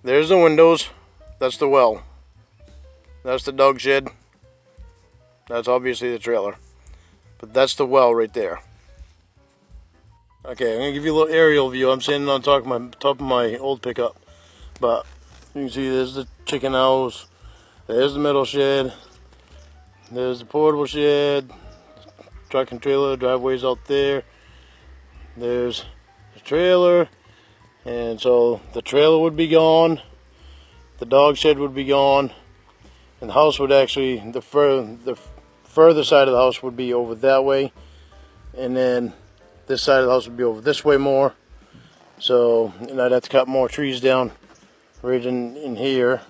There's the windows. That's the well. That's the dog shed. That's obviously the trailer. But that's the well right there. Okay, I'm going to give you a little aerial view. I'm standing on top of my old pickup. But you can see there's the chicken house. There's the metal shed. There's the portable shed. Truck and trailer, driveway's out there. There's the trailer. And so the trailer would be gone. The dog shed would be gone. And the house would actually, the further side of the house would be over that way, and then this side of the house would be over this way more. So, and I'd have to cut more trees down right in here,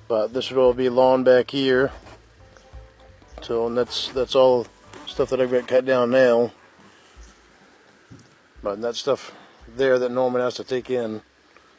but this would all be lawn back here. So, and that's all stuff that I've got cut down now. But that stuff there that Norman has to take in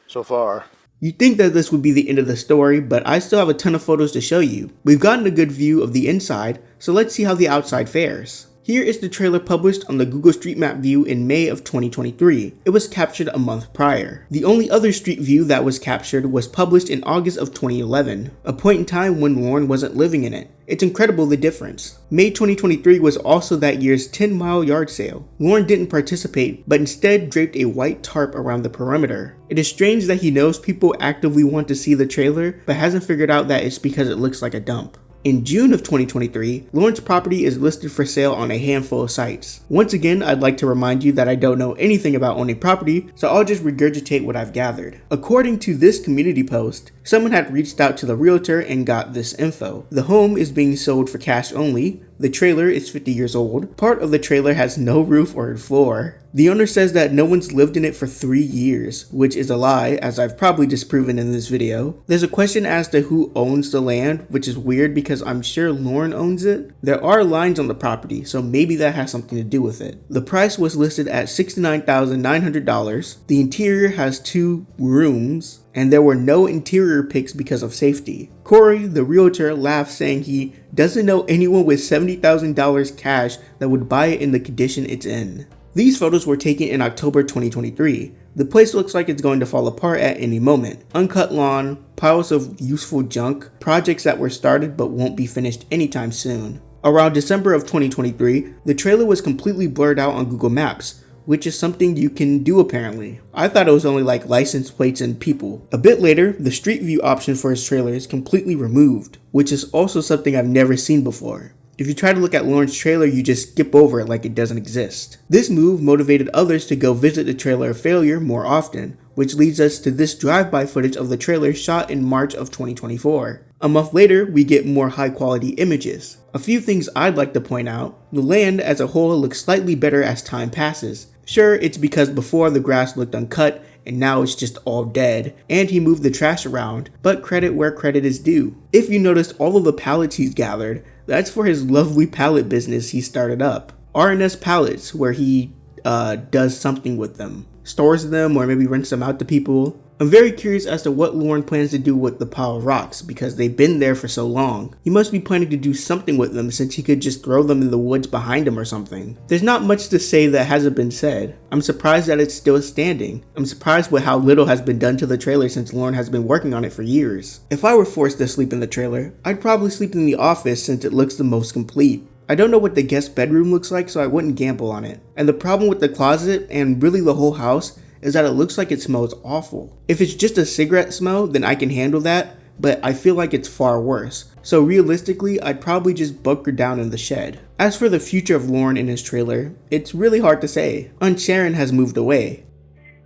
so far. You'd think that this would be the end of the story, but I still have a ton of photos to show you. We've gotten a good view of the inside, so let's see how the outside fares. Here is the trailer published on the Google Street Map view in May of 2023. It was captured a month prior. The only other street view that was captured was published in August of 2011, a point in time when Lorne wasn't living in it. It's incredible the difference. May 2023 was also that year's 10-mile yard sale. Lorne didn't participate, but instead draped a white tarp around the perimeter. It is strange that he knows people actively want to see the trailer, but hasn't figured out that it's because it looks like a dump. In June of 2023, Lorne's property is listed for sale on a handful of sites. Once again, I'd like to remind you that I don't know anything about owning property, so I'll just regurgitate what I've gathered. According to this community post, someone had reached out to the realtor and got this info. The home is being sold for cash only. The trailer is 50 years old. Part of the trailer has no roof or floor. The owner says that no one's lived in it for 3 years, which is a lie, as I've probably disproven in this video. There's a question as to who owns the land, which is weird because I'm sure Lorne owns it. There are lines on the property, so maybe that has something to do with it. The price was listed at $69,900. The interior has 2 rooms, and there were no interior pics because of safety. Corey, the realtor, laughed, saying he doesn't know anyone with $70,000 cash that would buy it in the condition it's in. These photos were taken in October 2023. The place looks like it's going to fall apart at any moment. Uncut lawn, piles of useful junk, projects that were started but won't be finished anytime soon. Around December of 2023, the trailer was completely blurred out on Google Maps, which is something you can do apparently. I thought it was only like license plates and people. A bit later, the street view option for his trailer is completely removed, which is also something I've never seen before. If you try to look at Lorne's trailer, you just skip over it like it doesn't exist. This move motivated others to go visit the trailer of failure more often, which leads us to this drive-by footage of the trailer shot in March of 2024. A month later, we get more high-quality images. A few things I'd like to point out. The land as a whole looks slightly better as time passes. Sure, it's because before the grass looked uncut, and now it's just all dead, and he moved the trash around, but credit where credit is due. If you noticed all of the pallets he's gathered, that's for his lovely pallet business he started up. R&S Pallets, where he does something with them. Stores them or maybe rents them out to people. I'm very curious as to what Lorne plans to do with the pile of rocks because they've been there for so long. He must be planning to do something with them since he could just throw them in the woods behind him or something. There's not much to say that hasn't been said. I'm surprised that it's still standing. I'm surprised with how little has been done to the trailer since Lorne has been working on it for years. If I were forced to sleep in the trailer, I'd probably sleep in the office since it looks the most complete. I don't know what the guest bedroom looks like, so I wouldn't gamble on it. And the problem with the closet, and really the whole house, is that it looks like it smells awful. If it's just a cigarette smell, then I can handle that, but I feel like it's far worse. So realistically, I'd probably just bunker down in the shed. As for the future of Lorne in his trailer, it's really hard to say. Aunt Sharon has moved away.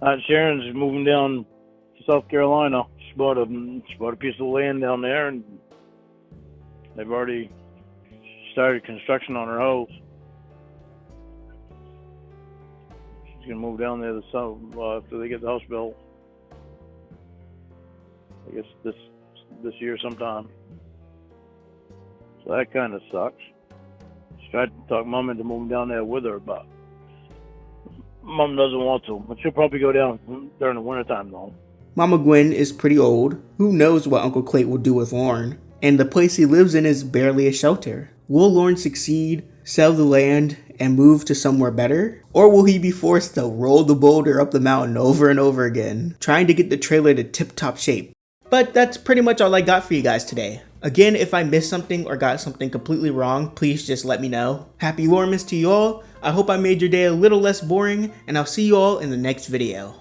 Aunt Sharon's moving down to South Carolina. She bought a piece of land down there, and they've already started construction on her house. She's gonna move down there after they get the house built. I guess this year sometime. So that kind of sucks. She tried to talk Mom into moving down there with her, but Mom doesn't want to. But she'll probably go down during the wintertime though. Mama Gwen is pretty old. Who knows what Uncle Clayt will do with Lorne? And the place he lives in is barely a shelter. Will Lorne succeed, sell the land, and move to somewhere better? Or will he be forced to roll the boulder up the mountain over and over again, trying to get the trailer to tip-top shape? But that's pretty much all I got for you guys today. Again, if I missed something or got something completely wrong, please just let me know. Happy Lornemas to you all. I hope I made your day a little less boring, and I'll see you all in the next video.